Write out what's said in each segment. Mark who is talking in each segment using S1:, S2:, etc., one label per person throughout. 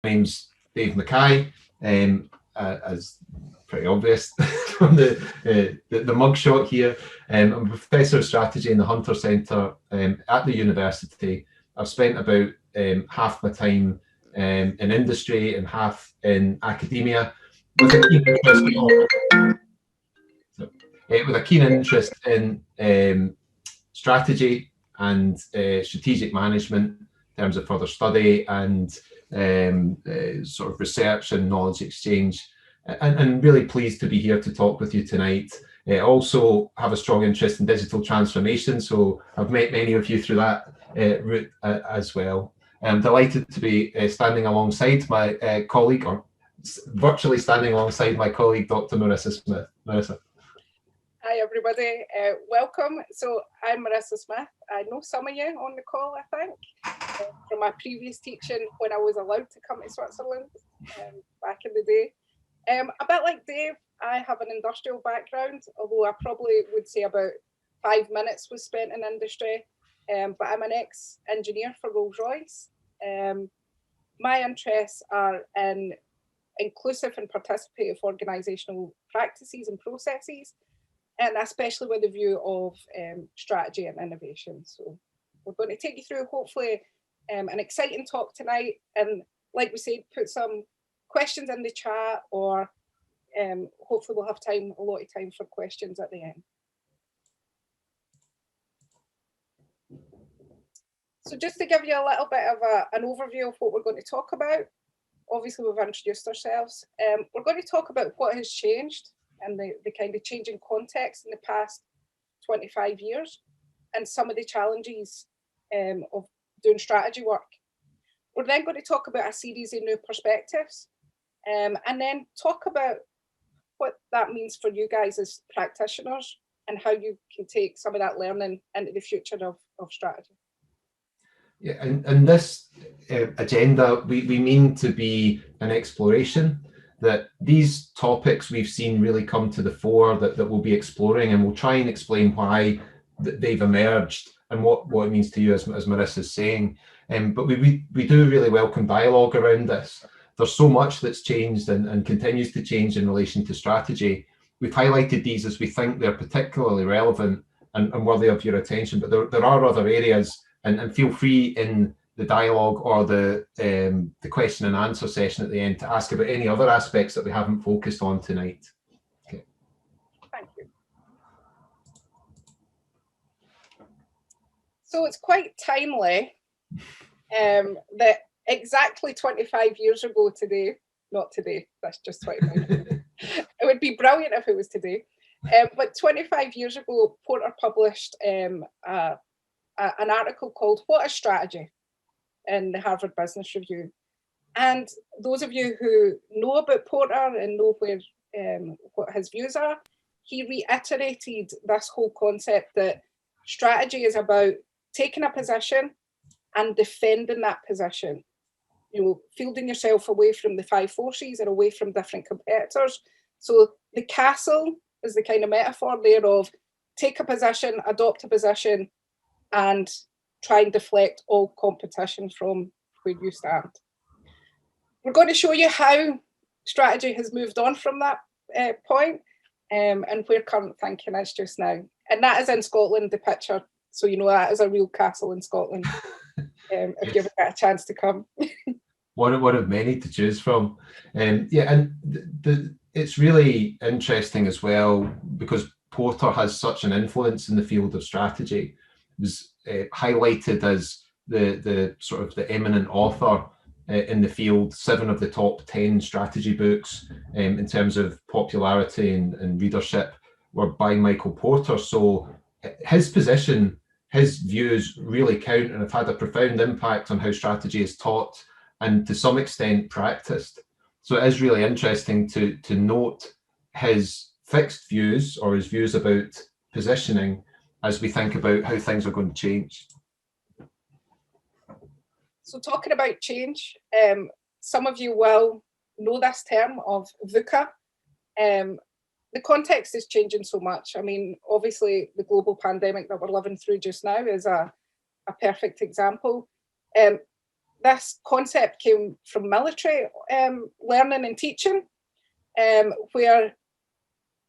S1: name's Dave Mackay, as pretty obvious from the mugshot here. I'm a Professor of Strategy in the Hunter Centre at the university. I've spent about half my time in industry and half in academia, with a keen interest in strategy and strategic management in terms of further study and sort of research and knowledge exchange, and really pleased to be here to talk with you tonight. Also have a strong interest in digital transformation, so I've met many of you through that route as well. I'm delighted to be standing alongside my colleague, or virtually standing alongside my colleague, Dr. Marissa Smith. Marissa.
S2: Hi everybody, welcome. So I'm Marissa Smith. I know some of you on the call, I think, from my previous teaching when I was allowed to come to Switzerland back in the day. A bit like Dave, I have an industrial background, although I probably would say about 5 minutes was spent in industry, but I'm an ex-engineer for Rolls-Royce. My interests are in inclusive and participative organisational practices and processes, and especially with the view of strategy and innovation. So we're going to take you through, hopefully, an exciting talk tonight. And like we said, put some questions in the chat, or hopefully we'll have a lot of time for questions at the end. So just to give you a little bit of an overview of what we're going to talk about, obviously we've introduced ourselves. We're going to talk about what has changed and the kind of changing context in the past 25 years and some of the challenges of doing strategy work. We're then going to talk about a series of new perspectives and then talk about what that means for you guys as practitioners and how you can take some of that learning into the future of strategy.
S1: Yeah, and this agenda, we mean to be an exploration, that these topics we've seen really come to the fore that we'll be exploring, and we'll try and explain why they've emerged and what it means to you, as Marissa's saying. But we do really welcome dialogue around this. There's so much that's changed and continues to change in relation to strategy. We've highlighted these as we think they're particularly relevant and worthy of your attention, but there are other areas, and feel free in the dialogue or the question and answer session at the end to ask about any other aspects that we haven't focused on tonight. Okay.
S2: Thank you. So it's quite timely that exactly 25 years ago today, not today, that's just 25 years. It would be brilliant if it was today, but 25 years ago, Porter published an article called "What is Strategy?" in the Harvard Business Review. And those of you who know about Porter and know what his views are, he reiterated this whole concept that strategy is about taking a position and defending that position. You know, fielding yourself away from the five forces and away from different competitors. So the castle is the kind of metaphor there of take a position, adopt a position, and try and deflect all competition from where you stand. We're going to show you how strategy has moved on from that point and where current thinking is just now. And that is in Scotland, the picture. So you know that is a real castle in Scotland, if you ever get a chance to come.
S1: One of many to choose from. Yeah, and it's really interesting as well because Porter has such an influence in the field of strategy. It was highlighted as the sort of the eminent author in the field. 7 of the top 10 strategy books in terms of popularity and readership were by Michael Porter. So his position, his views really count and have had a profound impact on how strategy is taught and to some extent practiced. So it is really interesting to note his fixed views or his views about positioning as we think about how things are going to change.
S2: So talking about change, some of you will know this term of VUCA. The context is changing so much. I mean, obviously the global pandemic that we're living through just now is a perfect example. this concept came from military learning and teaching, where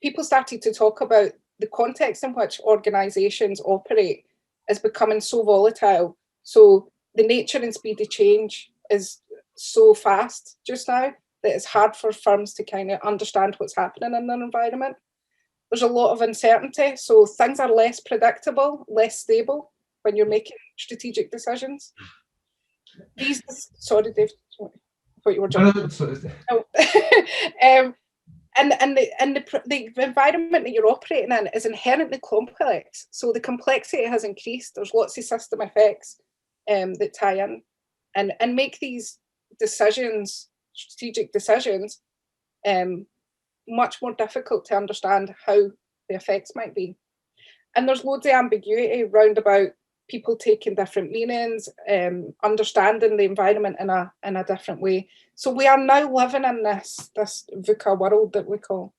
S2: people started to talk about the context in which organizations operate is becoming so volatile. So the nature and speed of change is so fast just now that it's hard for firms to kind of understand what's happening in their environment. There's a lot of uncertainty, so things are less predictable, less stable when you're making strategic decisions. Sorry, Dave, I thought you were jumping. No. And the environment that you're operating in is inherently complex. So the complexity has increased. There's lots of system effects that tie in and make these decisions, strategic decisions, much more difficult to understand how the effects might be. And there's loads of ambiguity around about people taking different meanings, understanding the environment in a different way. So we are now living in this VUCA world that we call.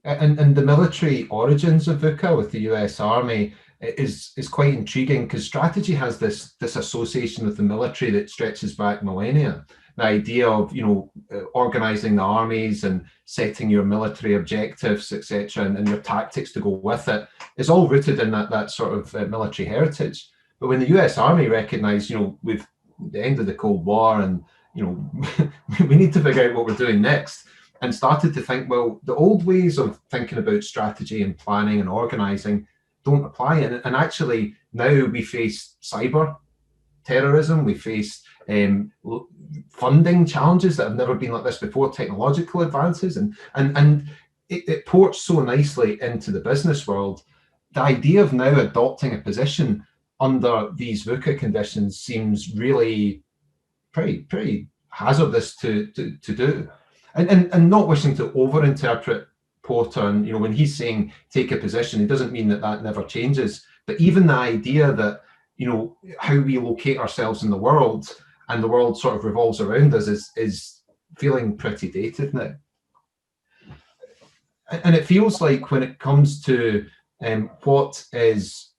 S1: And the military origins of VUCA with the US Army is quite intriguing, because strategy has this association with the military that stretches back millennia. The idea of, you know, organizing the armies and setting your military objectives, etc., and your tactics to go with it is all rooted in that sort of military heritage. But when the US Army recognized, you know, with the end of the Cold War, and, you know, we need to figure out what we're doing next, and started to think, well, the old ways of thinking about strategy and planning and organizing don't apply. And actually now we face cyber terrorism, we face funding challenges that have never been like this before, technological advances, and it ports so nicely into the business world. The idea of now adopting a position under these VUCA conditions seems really pretty hazardous to do. And not wishing to overinterpret Porter, and, you know, when he's saying take a position, it doesn't mean that never changes. But even the idea that, you know, how we locate ourselves in the world and the world sort of revolves around us is feeling pretty dated now. And it feels like when it comes to what is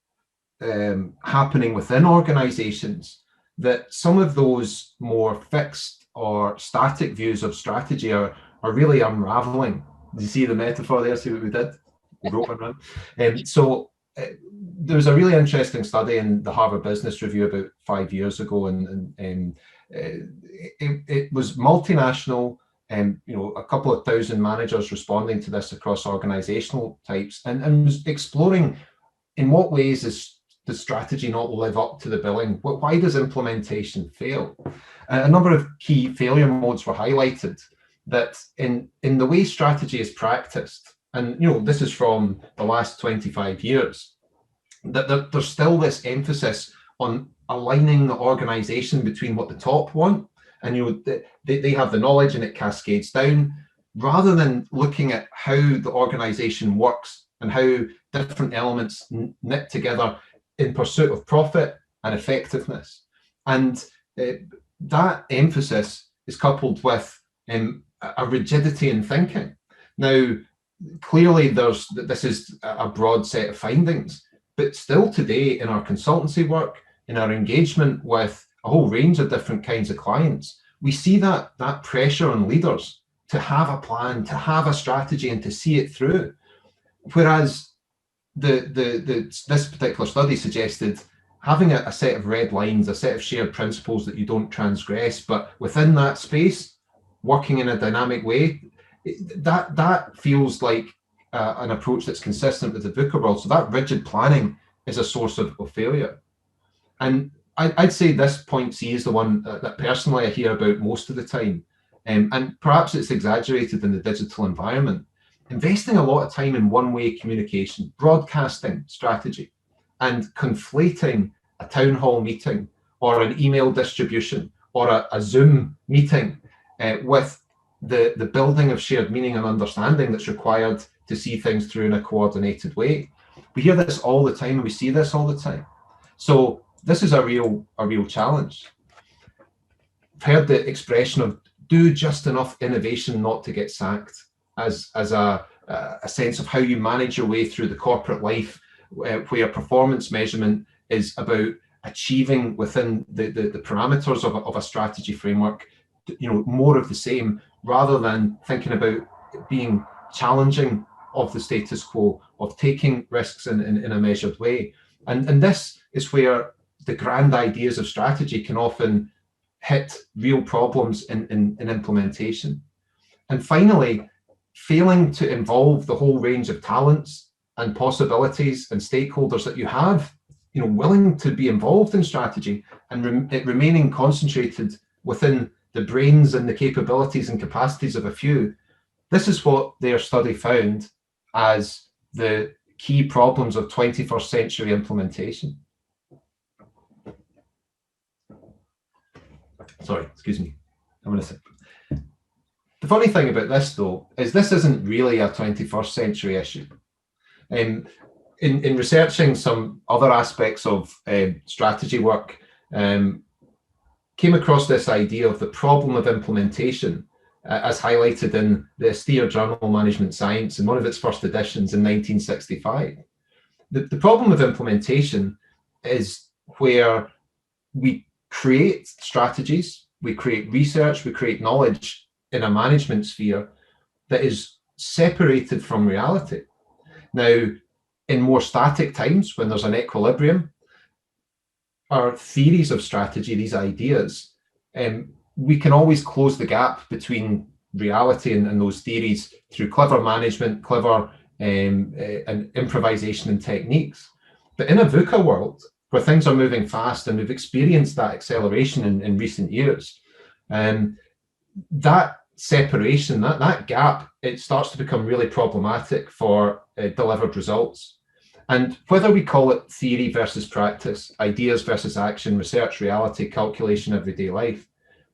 S1: happening within organizations, that some of those more fixed or static views of strategy are really unraveling. Do you see the metaphor there? See what we did? We wrote one around. So there was a really interesting study in the Harvard Business Review about 5 years ago, and it was multinational, you know, a couple of thousand managers responding to this across organizational types, and was exploring in what ways does strategy not live up to the billing? Why does implementation fail? A number of key failure modes were highlighted, that in the way strategy is practiced, and, you know, this is from the last 25 years, that there's still this emphasis on aligning the organization between what the top want, and, you know, they have the knowledge and it cascades down, rather than looking at how the organization works and how different elements knit together in pursuit of profit and effectiveness. And that emphasis is coupled with a rigidity in thinking. Now, clearly this is a broad set of findings, but still today in our consultancy work, in our engagement with a whole range of different kinds of clients, we see that pressure on leaders to have a plan, to have a strategy, and to see it through. Whereas this particular study suggested having a set of red lines, a set of shared principles that you don't transgress, but within that space, working in a dynamic way, that feels like an approach that's consistent with the VUCA world. So that rigid planning is a source of failure. And I'd say this point C is the one that personally I hear about most of the time. And perhaps it's exaggerated in the digital environment. Investing a lot of time in one-way communication, broadcasting strategy, and conflating a town hall meeting or an email distribution or a Zoom meeting with the building of shared meaning and understanding that's required to see things through in a coordinated way. We hear this all the time, and we see this all the time. So this is a real challenge. I've heard the expression of do just enough innovation not to get sacked as a sense of how you manage your way through the corporate life, where performance measurement is about achieving within the parameters of a strategy framework, more of the same, rather than thinking about being challenging of the status quo, of taking risks in a measured way. And this is where the grand ideas of strategy can often hit real problems in implementation. And finally, failing to involve the whole range of talents and possibilities and stakeholders that you have, willing to be involved in strategy, and it remaining concentrated within the brains and the capabilities and capacities of a few. This is what their study found as the key problems of 21st century implementation. Sorry, excuse me. I'm going to sip. The funny thing about this, though, is this isn't really a 21st century issue. In researching some other aspects of strategy work, came across this idea of the problem of implementation, as highlighted in the austere journal Management Science in one of its first editions in 1965. The problem of implementation is where we create strategies, we create research, we create knowledge in a management sphere that is separated from reality. Now, in more static times, when there's an equilibrium, our theories of strategy, these ideas, we can always close the gap between reality and those theories through clever management, clever and improvisation and techniques. But in a VUCA world, where things are moving fast and we've experienced that acceleration in recent years, that separation, that gap, it starts to become really problematic for delivered results. And whether we call it theory versus practice, ideas versus action, research, reality, calculation, everyday life,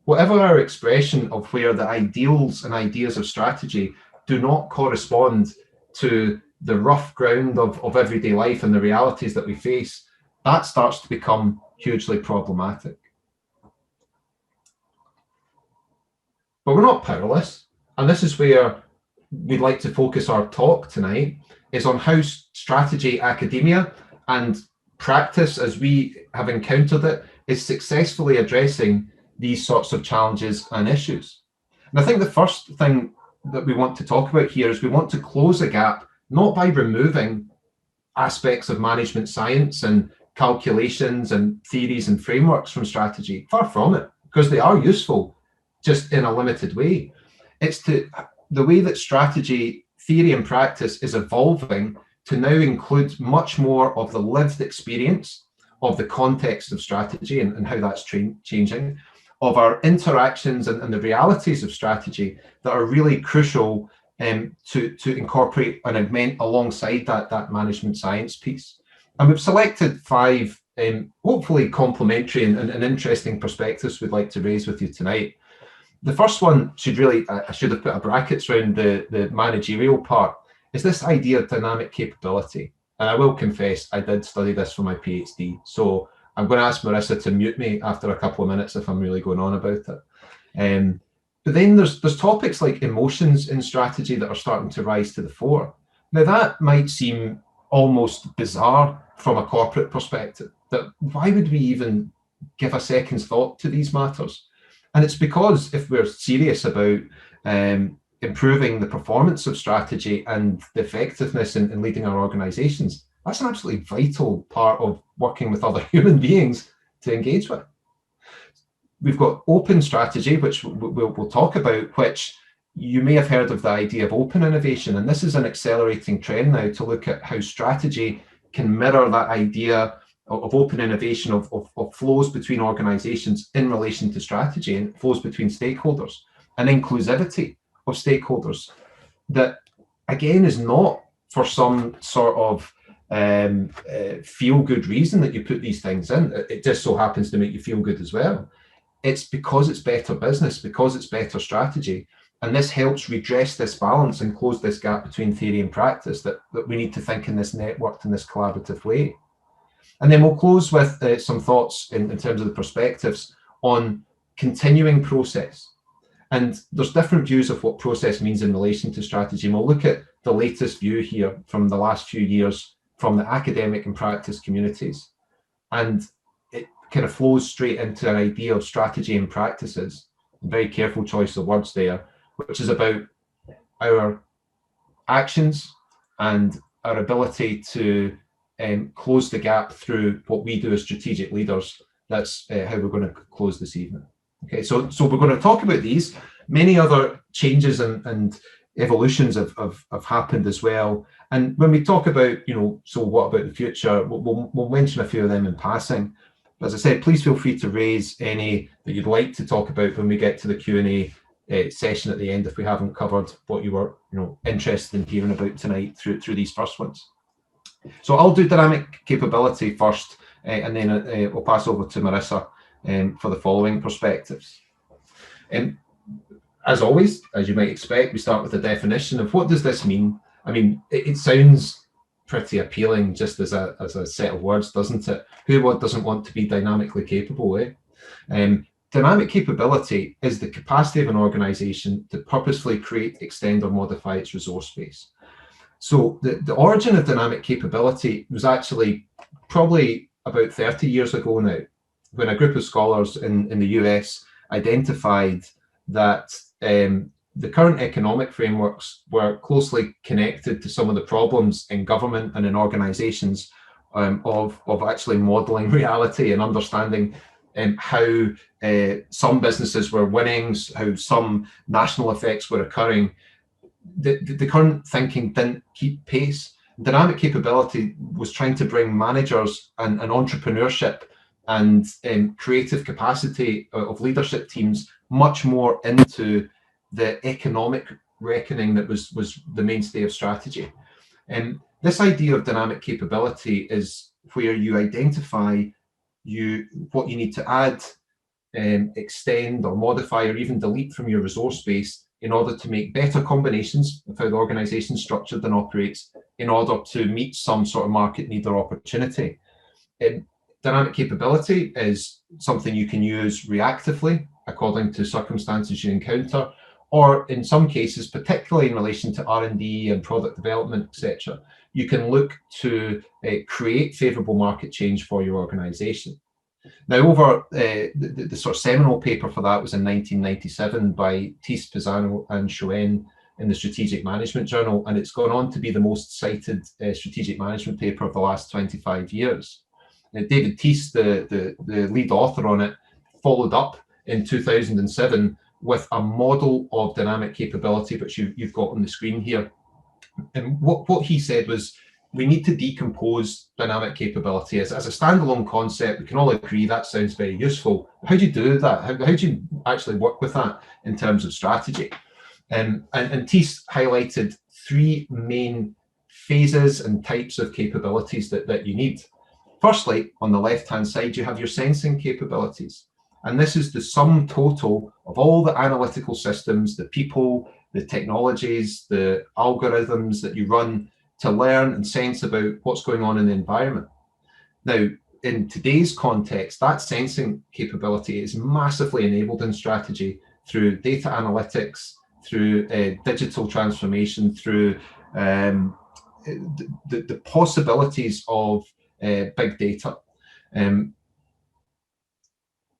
S1: whatever our expression of where the ideals and ideas of strategy do not correspond to the rough ground of everyday life and the realities that we face, that starts to become hugely problematic. But we're not powerless. And this is where we'd like to focus our talk tonight, is on how strategy academia and practice, as we have encountered it, is successfully addressing these sorts of challenges and issues. And I think the first thing that we want to talk about here is we want to close a gap, not by removing aspects of management science and calculations and theories and frameworks from strategy. Far from it, because they are useful, just in a limited way. It's the way that strategy, theory and practice is evolving to now include much more of the lived experience of the context of strategy and how that's changing, of our interactions and the realities of strategy that are really crucial to incorporate and augment alongside that management science piece. And we've selected 5 hopefully complementary and interesting perspectives we'd like to raise with you tonight. The first one should really, I should have put a brackets around the managerial part, is this idea of dynamic capability. And I will confess, I did study this for my PhD. So I'm going to ask Marissa to mute me after a couple of minutes if I'm really going on about it. But then there's topics like emotions in strategy that are starting to rise to the fore. Now that might seem almost bizarre from a corporate perspective, that why would we even give a second's thought to these matters? And it's because if we're serious about improving the performance of strategy and the effectiveness in leading our organizations, that's an absolutely vital part of working with other human beings to engage with. We've got open strategy, which we'll talk about, which you may have heard of the idea of open innovation. And this is an accelerating trend now to look at how strategy can mirror that idea of open innovation, of flows between organizations in relation to strategy and flows between stakeholders, and inclusivity of stakeholders that, again, is not for some sort of feel-good reason that you put these things in. It just so happens to make you feel good as well. It's because it's better business, because it's better strategy. And this helps redress this balance and close this gap between theory and practice that we need to think in this networked and this collaborative way. And then we'll close with some thoughts in terms of the perspectives on continuing process. And there's different views of what process means in relation to strategy. And we'll look at the latest view here from the last few years from the academic and practice communities. And kind of flows straight into an idea of strategy and practices. Very careful choice of words there, which is about our actions and our ability to close the gap through what we do as strategic leaders. That's how we're going to close this evening. Okay, so we're going to talk about these. Many other changes and evolutions have happened as well. And when we talk about, so what about the future, we'll mention a few of them in passing. But as I said, please feel free to raise any that you'd like to talk about when we get to the Q&A session at the end, if we haven't covered what you were interested in hearing about tonight through these first ones. So I'll do dynamic capability first, and then we'll pass over to Marissa for the following perspectives. As always, as you might expect, we start with a definition of what does this mean. I mean, it sounds pretty appealing just as a set of words, doesn't it? Who doesn't want to be dynamically capable, eh? Dynamic capability is the capacity of an organization to purposefully create, extend, or modify its resource base. So the origin of dynamic capability was actually probably about 30 years ago now, when a group of scholars in the US identified that the current economic frameworks were closely connected to some of the problems in government and in organizations of actually modeling reality and understanding how some businesses were winning, how some national effects were occurring. The current thinking didn't keep pace. Dynamic capability was trying to bring managers and entrepreneurship and creative capacity of leadership teams much more into the economic reckoning that was the mainstay of strategy. And this idea of dynamic capability is where you identify what you need to add, extend or modify or even delete from your resource base in order to make better combinations of how the organization is structured and operates in order to meet some sort of market need or opportunity. Dynamic capability is something you can use reactively according to circumstances you encounter, or in some cases, particularly in relation to R&D and product development, etc., you can look to create favorable market change for your organization. Now, over the sort of seminal paper for that was in 1997 by Thies, Pisano, and Schoen in the Strategic Management Journal, and it's gone on to be the most cited strategic management paper of the last 25 years. David Thies, the lead author on it, followed up in 2007 with a model of dynamic capability, which you've got on the screen here. And what he said was, we need to decompose dynamic capability as a standalone concept. We can all agree that sounds very useful. How do you do that? How do you actually work with that in terms of strategy? And Thies highlighted three main phases and types of capabilities that you need. Firstly, on the left-hand side, you have your sensing capabilities. And this is the sum total of all the analytical systems, the people, the technologies, the algorithms that you run to learn and sense about what's going on in the environment. Now, in today's context, that sensing capability is massively enabled in strategy through data analytics, through digital transformation, through the possibilities of big data.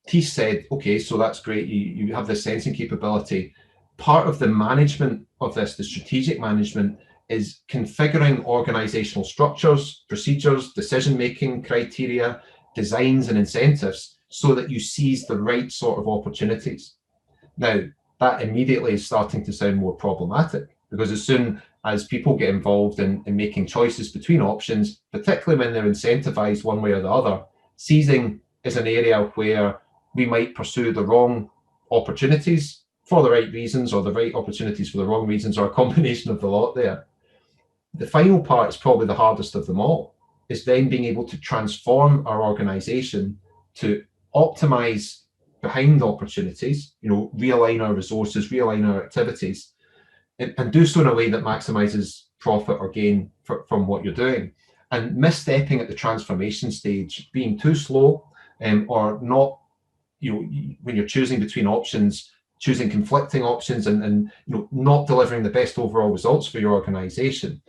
S1: Thies said, okay, so that's great, you have this sensing capability. Part of the management of this, the strategic management, is configuring organizational structures, procedures, decision-making criteria, designs and incentives so that you seize the right sort of opportunities. Now, that immediately is starting to sound more problematic, because as soon as people get involved in making choices between options, particularly when they're incentivized one way or the other, seizing is an area where we might pursue the wrong opportunities for the right reasons, or the right opportunities for the wrong reasons, or a combination of the lot there. The final part is probably the hardest of them all, is then being able to transform our organization to optimize behind opportunities, realign our resources, realign our activities, and do so in a way that maximizes profit or gain from what you're doing. And misstepping at the transformation stage, being too slow, or not, when you're choosing between options, choosing conflicting options and not delivering the best overall results for your organization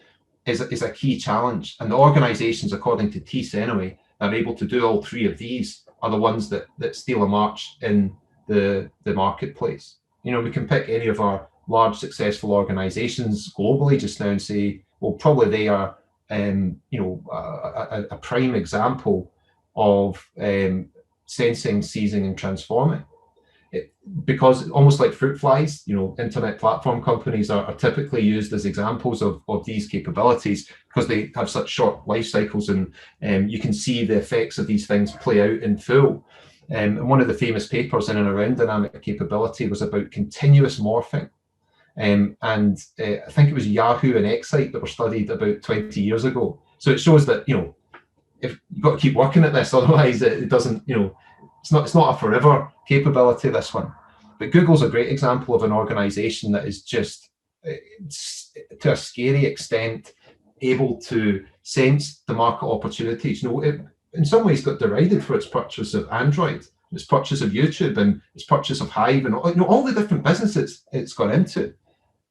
S1: is a key challenge. And the organizations, according to Thies anyway, are able to do all three of these are the ones that steal a march in the marketplace. You know, we can pick any of our large successful organizations globally just now and say, well, probably they are, you know, a prime example of sensing, seizing, and transforming. Because almost like fruit flies, you know, internet platform companies are typically used as examples of these capabilities because they have such short life cycles, and you can see the effects of these things play out in full. And one of the famous papers in and around dynamic capability was about continuous morphing. And I think it was Yahoo and Excite that were studied about 20 years ago. So it shows that, you know, if you've got to keep working at this, otherwise it doesn't, you know, it's not a forever capability, this one. But Google's a great example of an organization that is just, to a scary extent, able to sense the market opportunities. You know, it in some ways got derided for its purchase of Android, its purchase of YouTube, and its purchase of Hive, and you know, all the different businesses it's gone into.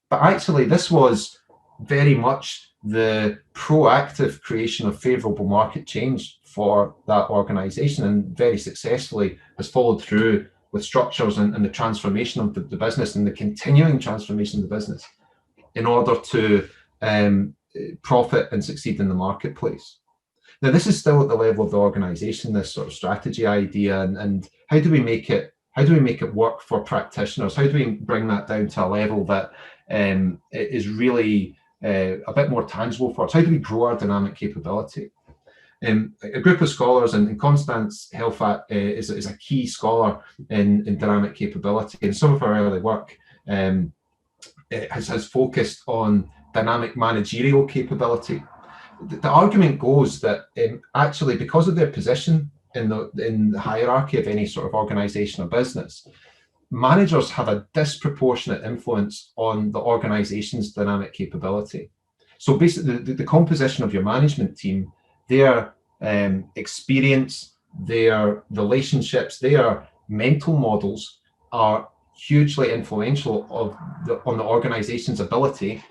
S1: But actually, this was very much the proactive creation of favorable market change for that organization, and very successfully has followed through with structures and the transformation of the business and the continuing transformation of the business in order to profit and succeed in the marketplace. Now, this is still at the level of the organization, this sort of strategy idea, and how do we make it work for practitioners? How do we bring that down to a level that is really a bit more tangible for us? How do we grow our dynamic capability? A group of scholars, and Constance Helfat is a key scholar in dynamic capability, and some of our early work has focused on dynamic managerial capability. The argument goes that actually, because of their position in the hierarchy of any sort of organization or business, managers have a disproportionate influence on the organization's dynamic capability. So basically, the composition of your management team, their experience, their relationships, their mental models are hugely influential on the organization's ability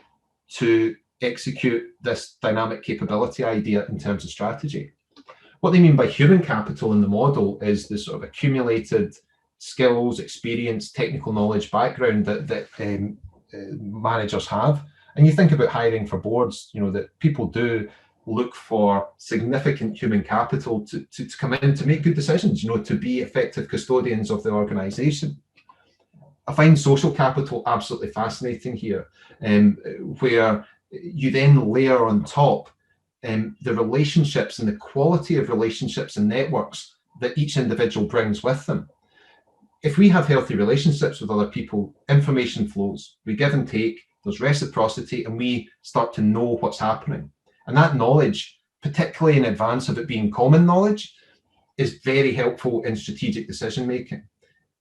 S1: to execute this dynamic capability idea in terms of strategy. What they mean by human capital in the model is the sort of accumulated skills, experience, technical knowledge, background that managers have. And you think about hiring for boards, you know, that people do look for significant human capital to come in to make good decisions, you know, to be effective custodians of the organization. I find social capital absolutely fascinating here, where you then layer on top the relationships and the quality of relationships and networks that each individual brings with them. If we have healthy relationships with other people, information flows, we give and take, there's reciprocity, and we start to know what's happening. And that knowledge, particularly in advance of it being common knowledge, is very helpful in strategic decision making.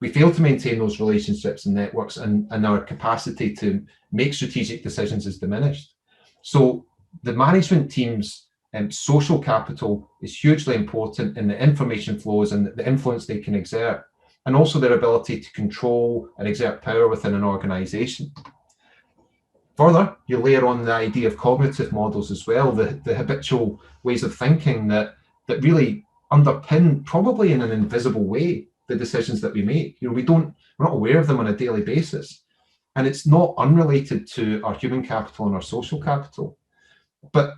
S1: We fail to maintain those relationships and networks, and our capacity to make strategic decisions is diminished. So the management team's social capital is hugely important in the information flows and the influence they can exert, and also their ability to control and exert power within an organization. Further, you layer on the idea of cognitive models as well, the habitual ways of thinking that really underpin, probably in an invisible way, the decisions that we make. You know, we're not aware of them on a daily basis. And it's not unrelated to our human capital and our social capital. But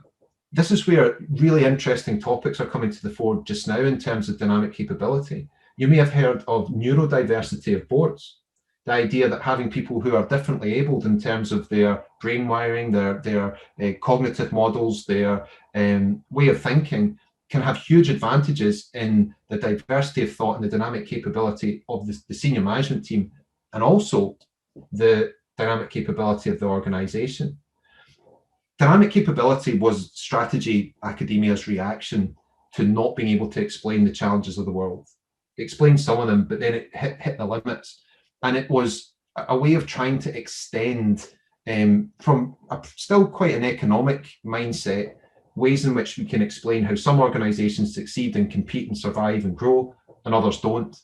S1: this is where really interesting topics are coming to the fore just now in terms of dynamic capability. You may have heard of neurodiversity of boards, the idea that having people who are differently abled in terms of their brain wiring, their cognitive models, their way of thinking, can have huge advantages in the diversity of thought and the dynamic capability of the senior management team, and also the dynamic capability of the organization. Dynamic capability was strategy academia's reaction to not being able to explain the challenges of the world. It explained some of them, but then it hit the limits. And it was a way of trying to extend from still quite an economic mindset, ways in which we can explain how some organizations succeed and compete and survive and grow, and others don't.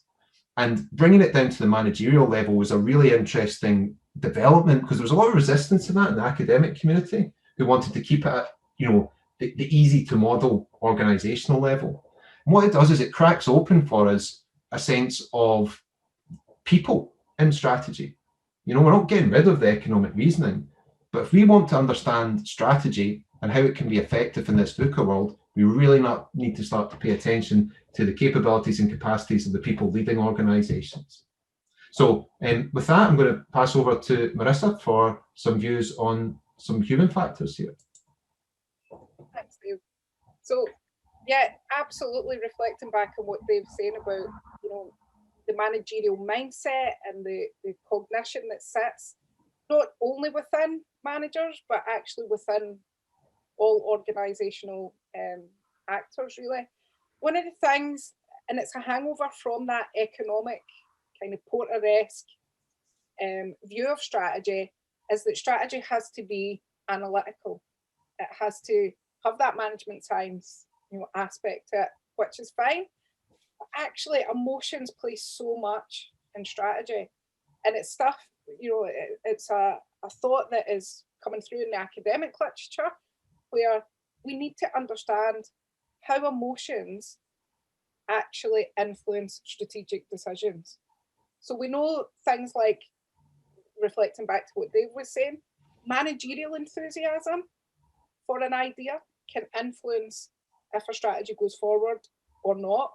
S1: And bringing it down to the managerial level was a really interesting development, because there was a lot of resistance to that in the academic community, who wanted to keep it at, you know, the easy to model organizational level. And what it does is it cracks open for us a sense of people in strategy. You know, we're not getting rid of the economic reasoning, but if we want to understand strategy and how it can be effective in this VUCA world, we really need to start to pay attention to the capabilities and capacities of the people leading organizations. So with that, I'm going to pass over to Marissa for some views on some human factors here.
S2: Thanks, Dave. So, yeah, absolutely reflecting back on what Dave's saying about, you know, the managerial mindset and the cognition that sits not only within managers, but actually within all organizational actors, really. One of the things, and it's a hangover from that economic kind of Porter-esque view of strategy, is that strategy has to be analytical. It has to have that management science, you know, aspect to it, which is fine. But actually, emotions play so much in strategy, and it's stuff, you know, it's a thought that is coming through in the academic literature, where we need to understand how emotions actually influence strategic decisions. So we know things like, reflecting back to what Dave was saying, managerial enthusiasm for an idea can influence if a strategy goes forward or not.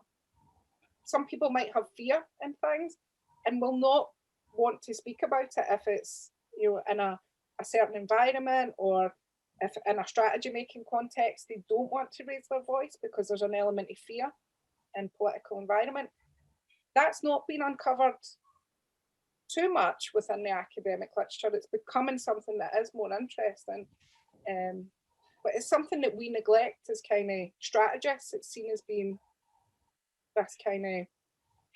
S2: Some people might have fear in things and will not want to speak about it if it's, you know, in a certain environment, or if in a strategy making context they don't want to raise their voice because there's an element of fear in political environment. That's not been uncovered too much within the academic literature. It's becoming something that is more interesting, but it's something that we neglect as kind of strategists. It's seen as being this kind of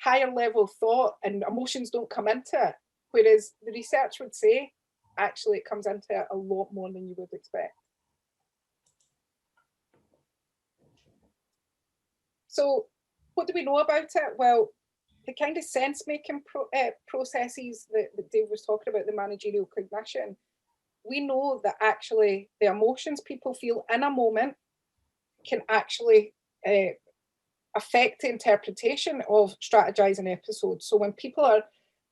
S2: higher level thought, and emotions don't come into it, whereas the research would say actually it comes into it a lot more than you would expect. So what do we know about it? Well, the kind of sense-making processes that Dave was talking about, the managerial cognition, we know that actually the emotions people feel in a moment can actually affect the interpretation of strategizing episodes. So when people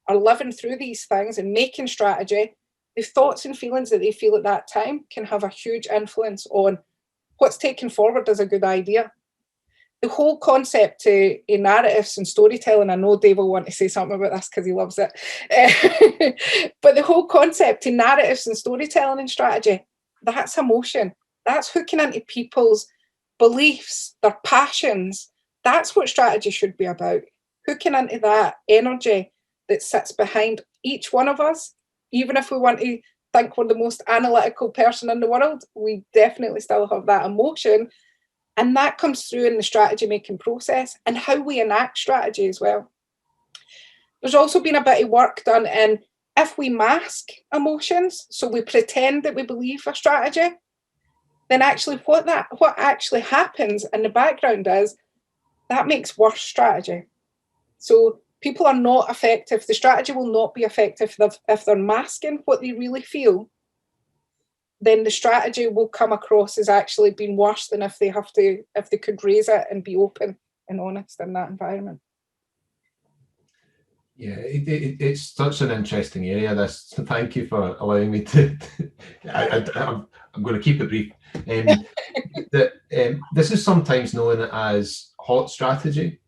S2: are living through these things and making strategy, the thoughts and feelings that they feel at that time can have a huge influence on what's taken forward as a good idea. The whole concept to narratives and storytelling, I know Dave will want to say something about this because he loves it, but the whole concept to narratives and storytelling and strategy, that's emotion. That's hooking into people's beliefs, their passions. That's what strategy should be about, hooking into that energy that sits behind each one of us. Even if we want to think we're the most analytical person in the world, we definitely still have that emotion. And that comes through in the strategy making process and how we enact strategy as well. There's also been a bit of work done in, if we mask emotions, so we pretend that we believe a strategy, then actually what actually happens in the background is that makes worse strategy. So people are not effective. The strategy will not be effective if they're masking what they really feel. Then the strategy will come across as actually being worse than if they could raise it and be open and honest in that environment.
S1: Yeah, it's such an interesting area, this. Thank you for allowing me to. I'm going to keep it brief. This is sometimes known as hot strategy,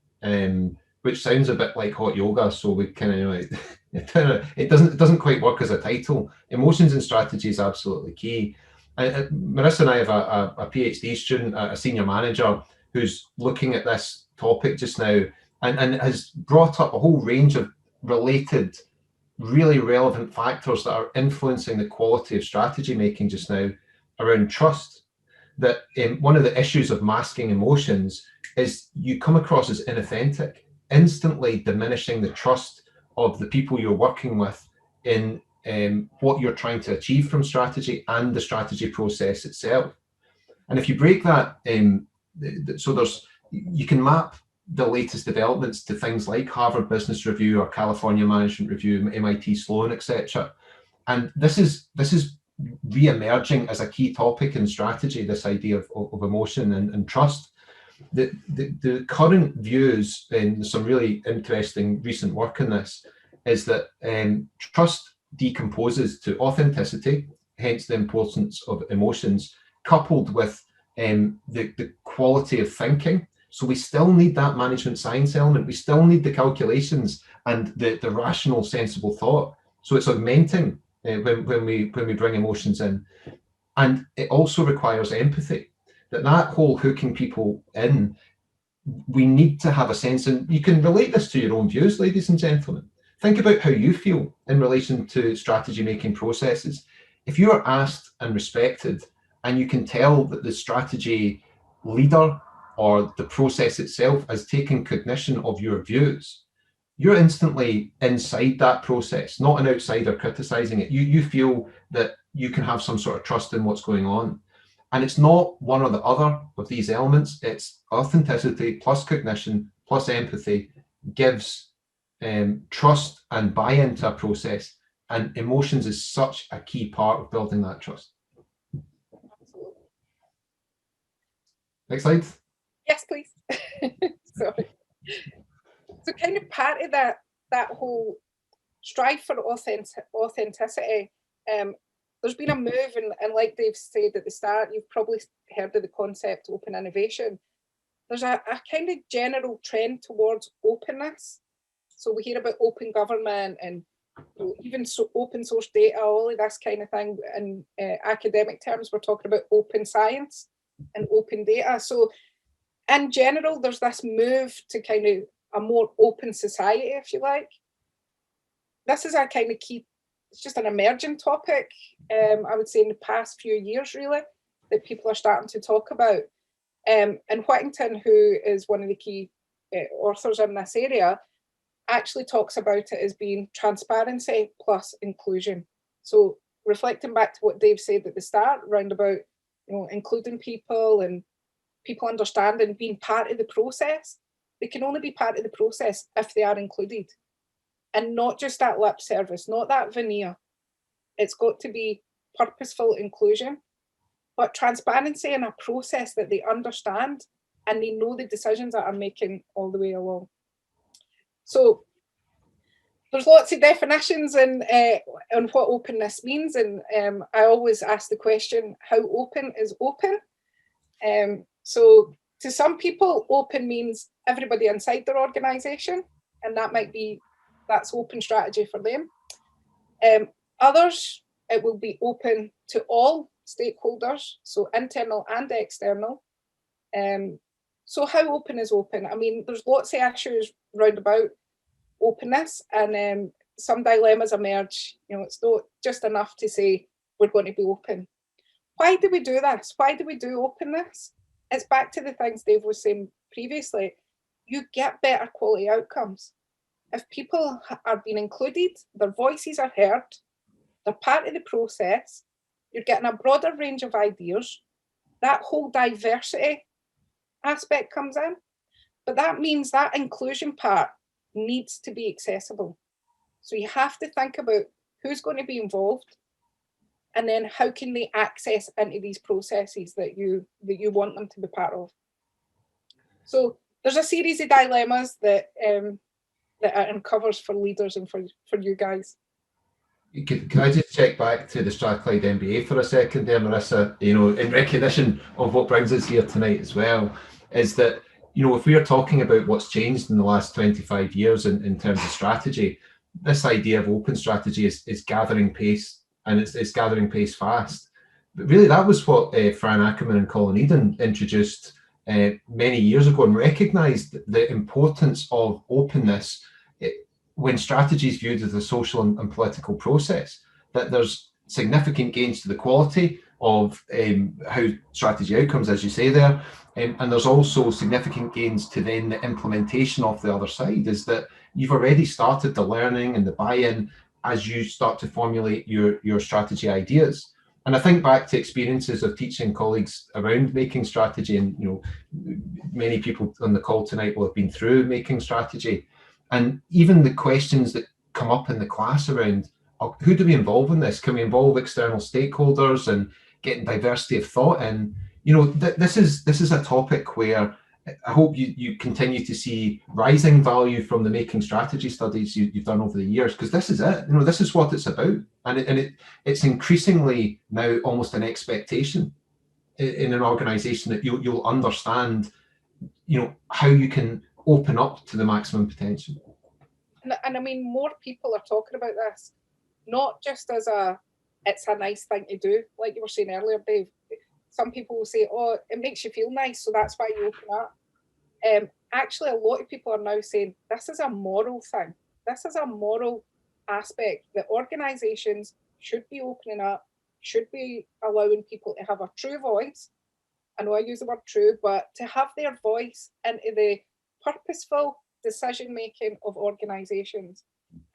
S1: which sounds a bit like hot yoga. So we kind of like it doesn't quite work as a title. Emotions and strategy is absolutely key. Marissa and I have a PhD student, a senior manager, who's looking at this topic just now, and has brought up a whole range of related, really relevant factors that are influencing the quality of strategy making just now around trust. That one of the issues of masking emotions is you come across as inauthentic, instantly diminishing the trust of the people you're working with in what you're trying to achieve from strategy and the strategy process itself. And if you break that, so you can map the latest developments to things like Harvard Business Review or California Management Review, MIT Sloan, etc. And this is re-emerging as a key topic in strategy, this idea of emotion and trust. the current views, and there's some really interesting recent work on this, is that trust decomposes to authenticity, hence the importance of emotions, coupled with the quality of thinking. So we still need that management science element. We still need the calculations and the rational, sensible thought. So it's augmenting when we bring emotions in. And it also requires empathy. That whole hooking people in, we need to have a sense, and you can relate this to your own views, ladies and gentlemen. Think about how you feel in relation to strategy making processes. If you are asked and respected, and you can tell that the strategy leader or the process itself has taken cognition of your views, you're instantly inside that process, not an outsider criticizing it. You feel that you can have some sort of trust in what's going on. And it's not one or the other of these elements. It's authenticity plus cognition plus empathy gives trust and buy-in to a process. And emotions is such a key part of building that trust. Next slide.
S2: Yes, please. Sorry. So kind of part of that whole strive for authenticity, there's been a move, and like Dave said at the start, you've probably heard of the concept open innovation. There's a kind of general trend towards openness. So we hear about open government and even open source data, all of this kind of thing. In academic terms, we're talking about open science and open data. So in general, there's this move to kind of a more open society, if you like. This is a kind of key, it's just an emerging topic, I would say in the past few years, really, that people are starting to talk about. And Whittington, who is one of the key authors in this area, actually talks about it as being transparency plus inclusion. So reflecting back to what Dave said at the start, around about, including people and people understanding being part of the process. They can only be part of the process if they are included, and not just that lip service, not that veneer. It's got to be purposeful inclusion, but transparency in a process that they understand and they know the decisions that are making all the way along. So there's lots of definitions on what openness means, and I always ask the question, how open is open? So to some people, open means everybody inside their organization, and that's open strategy for them. Others, it will be open to all stakeholders, so internal and external. So how open is open? I mean, there's lots of issues round about openness, and some dilemmas emerge. It's not just enough to say we're going to be open. Why do we do this? Why do we do openness? It's back to the things Dave was saying previously. You get better quality outcomes. If people are being included, their voices are heard, they're part of the process, you're getting a broader range of ideas. That whole diversity aspect comes in. But that means that inclusion part needs to be accessible. So you have to think about who's going to be involved, and then how can they access into these processes that you want them to be part of. So there's a series of dilemmas that it uncovers for leaders and for you guys.
S1: Can I just check back to the Strathclyde MBA for a second there, Marissa, in recognition of what brings us here tonight as well, is that, if we are talking about what's changed in the last 25 years in terms of strategy, this idea of open strategy is gathering pace, and it's gathering pace fast. But really, that was what Fran Ackerman and Colin Eden introduced many years ago, and recognised the importance of openness when strategy is viewed as a social and political process, that there's significant gains to the quality of how strategy outcomes, as you say there, and there's also significant gains to then the implementation of the other side, is that you've already started the learning and the buy-in as you start to formulate your strategy ideas. And I think back to experiences of teaching colleagues around making strategy, and many people on the call tonight will have been through making strategy. And even the questions that come up in the class around, who do we involve in this? Can we involve external stakeholders and getting diversity of thought in? This is a topic where I hope you continue to see rising value from the making strategy studies you've done over the years, because this is it. This is what it's about, and it's increasingly now almost an expectation in an organization that you'll understand, how you can open up to the maximum potential.
S2: And I mean, more people are talking about this, not just as it's a nice thing to do, like you were saying earlier, Dave. Some people will say, oh, it makes you feel nice, so that's why you open up. Actually, a lot of people are now saying this is a moral thing. This is a moral aspect that organizations should be opening up, should be allowing people to have a true voice. I know I use the word true, but to have their voice into the purposeful decision making of organizations.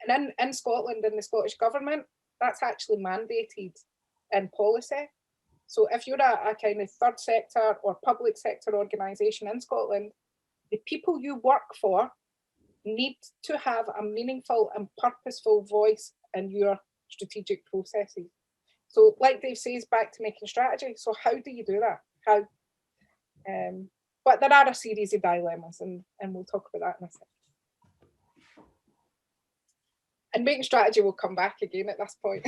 S2: And in Scotland, in the Scottish government, that's actually mandated in policy. So if you're a kind of third sector or public sector organisation in Scotland, the people you work for need to have a meaningful and purposeful voice in your strategic processes. So like Dave says, back to making strategy. So how do you do that? How? But there are a series of dilemmas, and we'll talk about that in a second. And making strategy will come back again at this point.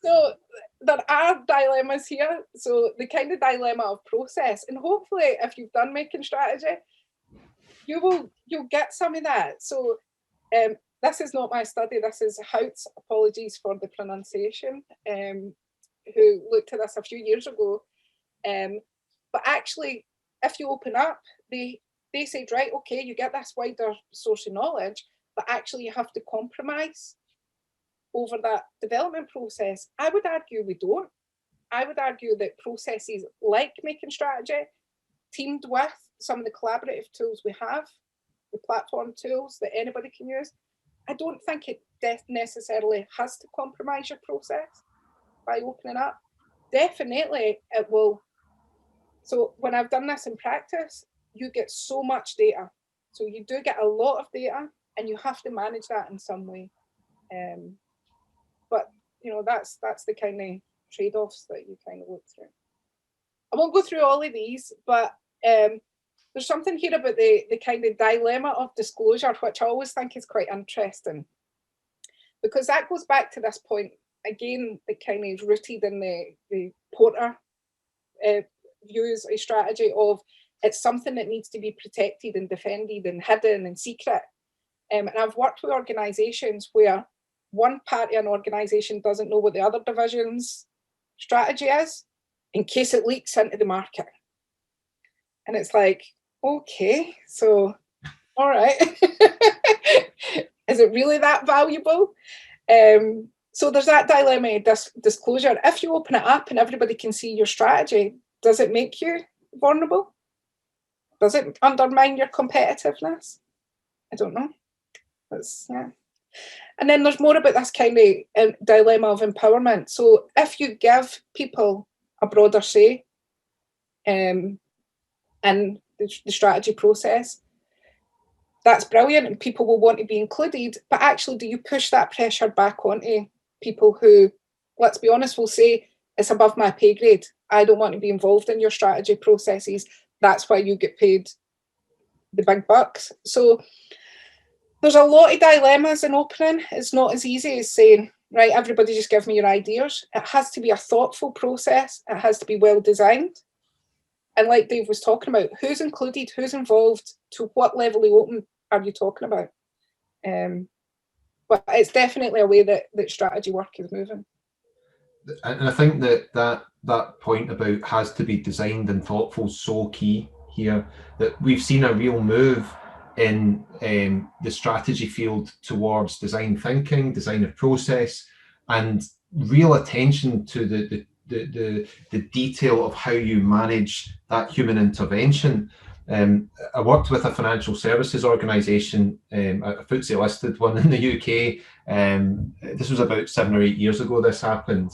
S2: So there are dilemmas here. So the kind of dilemma of process, and hopefully if you've done making strategy, you'll get some of that. So this is not my study, this is Hout's, apologies for the pronunciation, who looked at this a few years ago. But actually, if you open up, they said, right, okay, you get this wider source of knowledge, but actually you have to compromise over that development process. I would argue we don't. I would argue that processes like making strategy, teamed with some of the collaborative tools we have, the platform tools that anybody can use, I don't think it necessarily has to compromise your process by opening up. Definitely it will. So when I've done this in practice, you get so much data. So you do get a lot of data and you have to manage that in some way. But that's the kind of trade-offs that you kind of look through. I won't go through all of these, but there's something here about the kind of dilemma of disclosure, which I always think is quite interesting, because that goes back to this point again, that kind of rooted in the Porter views a strategy of it's something that needs to be protected and defended and hidden and secret. And I've worked with organizations where one part of an organization doesn't know what the other division's strategy is in case it leaks into the market. And it's like, okay, so, all right. Is it really that valuable? So there's that dilemma of disclosure. If you open it up and everybody can see your strategy, does it make you vulnerable? Does it undermine your competitiveness? I don't know. Yeah. And then there's more about this kind of dilemma of empowerment. So if you give people a broader say in the strategy process, that's brilliant and people will want to be included. But actually, do you push that pressure back onto people who, let's be honest, will say, it's above my pay grade. I don't want to be involved in your strategy processes. That's why you get paid the big bucks. So there's a lot of dilemmas in opening. It's not as easy as saying, right, everybody just give me your ideas. It has to be a thoughtful process. It has to be well designed. And like Dave was talking about, who's included, who's involved, to what level of open are you talking about? But it's definitely a way that strategy work is moving.
S1: And I think that point about has to be designed and thoughtful is so key here, that we've seen a real move in the strategy field towards design thinking, design of process, and real attention to the detail of how you manage that human intervention. I worked with a financial services organisation, a FTSE listed one in the UK. This was about 7 or 8 years ago this happened,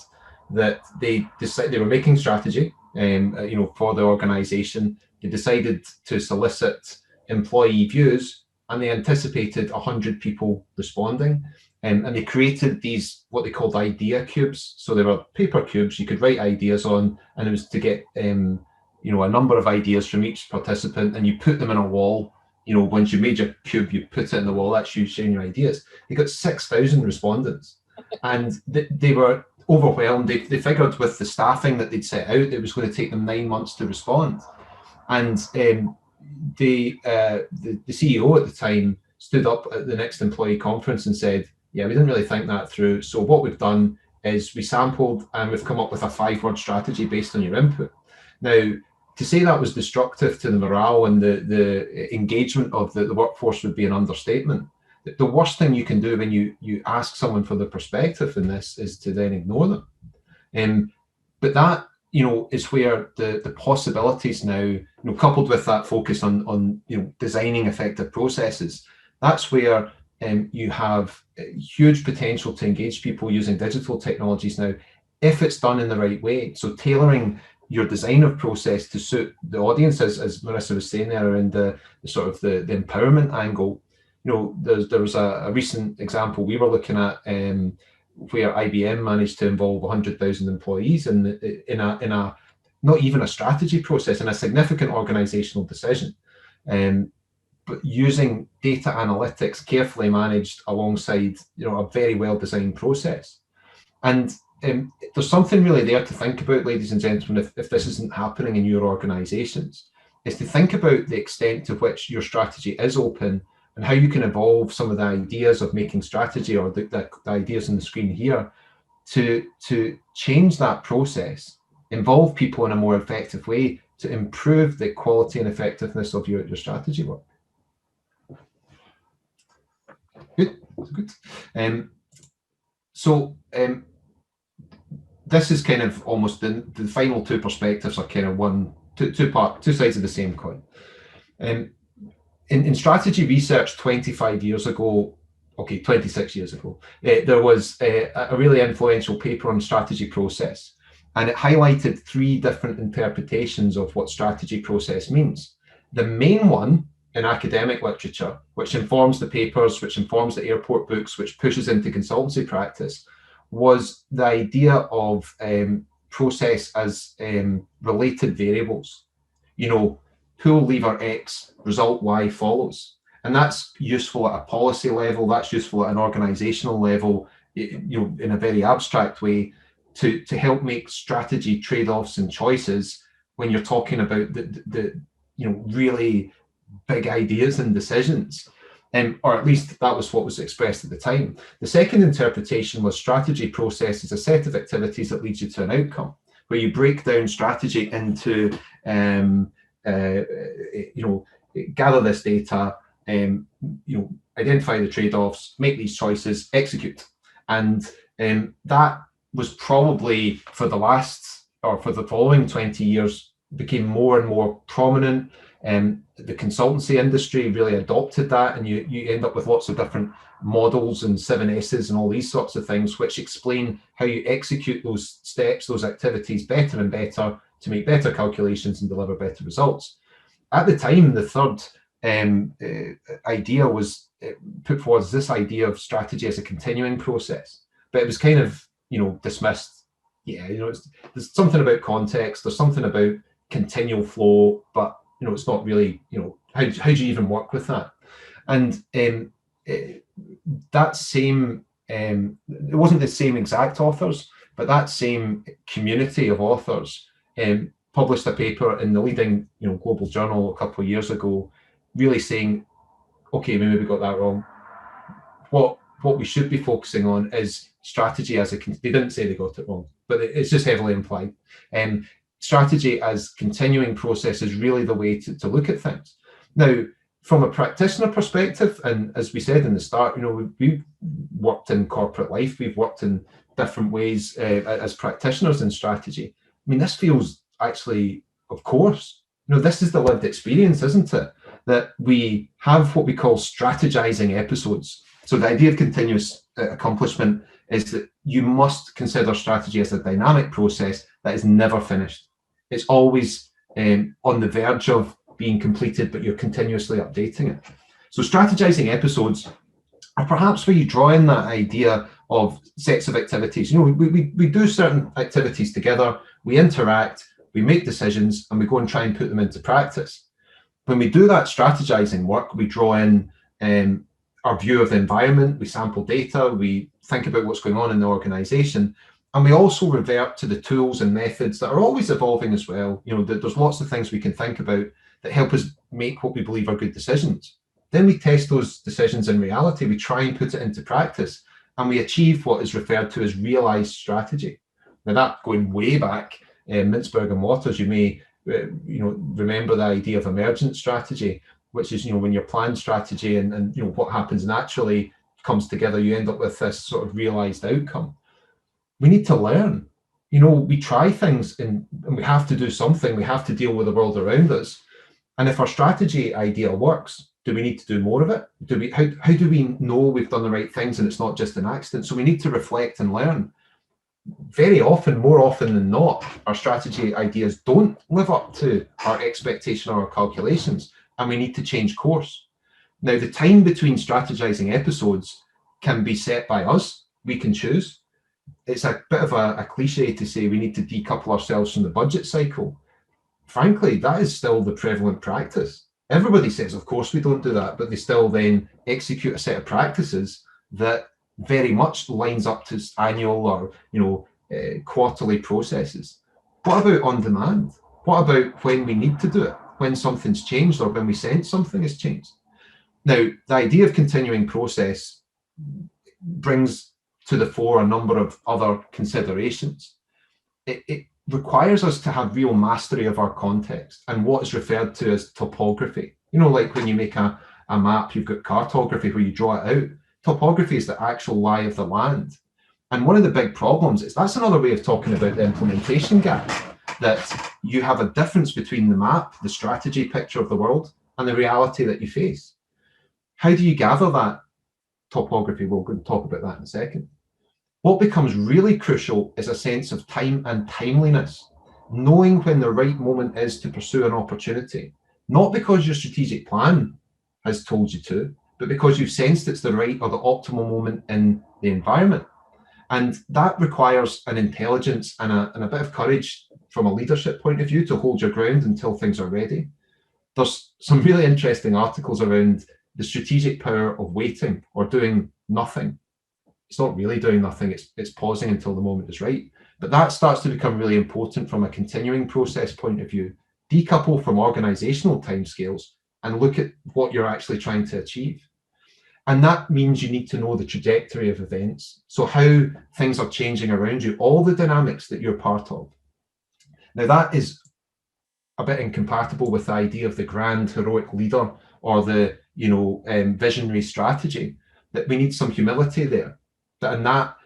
S1: that they decided they were making strategy for the organisation. They decided to solicit employee views, and they anticipated 100 people responding, and they created these what they called idea cubes. So they were paper cubes you could write ideas on, and it was to get a number of ideas from each participant, and you put them in a wall. Once you made your cube, you put it in the wall. That's you sharing your ideas. They got 6,000 respondents, and they were overwhelmed. They figured with the staffing that they'd set out, it was going to take them 9 months to respond. And the CEO at the time stood up at the next employee conference and said, yeah, we didn't really think that through. So what we've done is we sampled and we've come up with a 5-word strategy based on your input. Now, to say that was destructive to the morale and the engagement of the workforce would be an understatement. The worst thing you can do when you ask someone for the perspective in this is to then ignore them. But that, is where the possibilities now, coupled with that focus on designing effective processes, that's where you have huge potential to engage people using digital technologies now, if it's done in the right way. So tailoring your design of process to suit the audience, as Marissa was saying there, and the sort of the empowerment angle. There was a recent example we were looking at where IBM managed to involve 100,000 employees in a not even a strategy process, in a significant organizational decision, but using data analytics carefully managed alongside a very well designed process. And there's something really there to think about, ladies and gentlemen, if this isn't happening in your organizations, is to think about the extent to which your strategy is open and how you can evolve some of the ideas of making strategy, or the ideas on the screen here, to change that process, involve people in a more effective way to improve the quality and effectiveness of your strategy work. Good. This is kind of almost the final two perspectives are kind of two sides of the same coin. In strategy research 25 years ago, 26 years ago, there was a really influential paper on strategy process, and it highlighted 3 different interpretations of what strategy process means. The main one in academic literature, which informs the papers, which informs the airport books, which pushes into consultancy practice, was the idea of process as related variables. Pull lever X, result Y follows. And that's useful at a policy level, that's useful at an organizational level, in a very abstract way, to help make strategy trade-offs and choices when you're talking about the really big ideas and decisions. Or at least that was what was expressed at the time. The second interpretation was strategy process is a set of activities that leads you to an outcome, where you break down strategy into, gather this data, identify the trade-offs, make these choices, execute. And that was probably for the following 20 years became more and more prominent. The consultancy industry really adopted that, and you end up with lots of different models and 7S's and all these sorts of things, which explain how you execute those steps, those activities better and better to make better calculations and deliver better results. At the time, the third idea was put forward as this idea of strategy as a continuing process, but it was kind of dismissed. There's something about context, there's something about continual flow, but it's not really, how do you even work with that? And that same, it wasn't the same exact authors, but that same community of authors published a paper in the leading global journal a couple of years ago, really saying, okay, maybe we got that wrong. What we should be focusing on is strategy as they didn't say they got it wrong, but it's just heavily implied. Strategy as continuing process is really the way to look at things. Now, from a practitioner perspective, and as we said in the start, we've worked in corporate life, we've worked in different ways as practitioners in strategy. I mean, this feels actually, of course, this is the lived experience, isn't it? That we have what we call strategizing episodes. So the idea of continuous accomplishment is that you must consider strategy as a dynamic process that is never finished. It's always on the verge of being completed, but you're continuously updating it. So strategizing episodes are perhaps where you draw in that idea of sets of activities. We do certain activities together, we interact, we make decisions, and we go and try and put them into practice. When we do that strategizing work, we draw in our view of the environment, we sample data, we think about what's going on in the organization, and we also revert to the tools and methods that are always evolving as well. There's lots of things we can think about that help us make what we believe are good decisions. Then we test those decisions in reality, we try and put it into practice, and we achieve what is referred to as realized strategy. Now, that going way back, Mintzberg and Waters, you may remember the idea of emergent strategy, which is when your planned strategy and what happens naturally comes together, you end up with this sort of realized outcome. We need to learn. We try things and we have to do something. We have to deal with the world around us. And if our strategy idea works, do we need to do more of it? How do we know we've done the right things and it's not just an accident? So we need to reflect and learn. Very often, more often than not, our strategy ideas don't live up to our expectation or our calculations, and we need to change course. Now, the time between strategizing episodes can be set by us. We can choose. It's a bit of a cliche to say we need to decouple ourselves from the budget cycle. Frankly, that is still the prevalent practice. Everybody says, of course, we don't do that, but they still then execute a set of practices that very much lines up to annual or quarterly processes. What about on demand? What about when we need to do it, when something's changed or when we sense something has changed? Now, the idea of continuing process brings to the fore a number of other considerations. It requires us to have real mastery of our context and what is referred to as topography. Like when you make a map, you've got cartography where you draw it out. Topography is the actual lie of the land. And one of the big problems is that's another way of talking about the implementation gap, that you have a difference between the map, the strategy picture of the world, and the reality that you face. How do you gather that topography? We're going to talk about that in a second. What becomes really crucial is a sense of time and timeliness, knowing when the right moment is to pursue an opportunity, not because your strategic plan has told you to, but because you've sensed it's the right or the optimal moment in the environment. And that requires an intelligence and a bit of courage from a leadership point of view to hold your ground until things are ready. There's some really interesting articles around the strategic power of waiting or doing nothing. It's not really doing nothing, it's pausing until the moment is right. But that starts to become really important from a continuing process point of view. Decouple from organizational timescales and look at what you're actually trying to achieve. And that means you need to know the trajectory of events. So how things are changing around you, all the dynamics that you're part of. Now that is a bit incompatible with the idea of the grand heroic leader or the visionary strategy, that we need some humility there. And that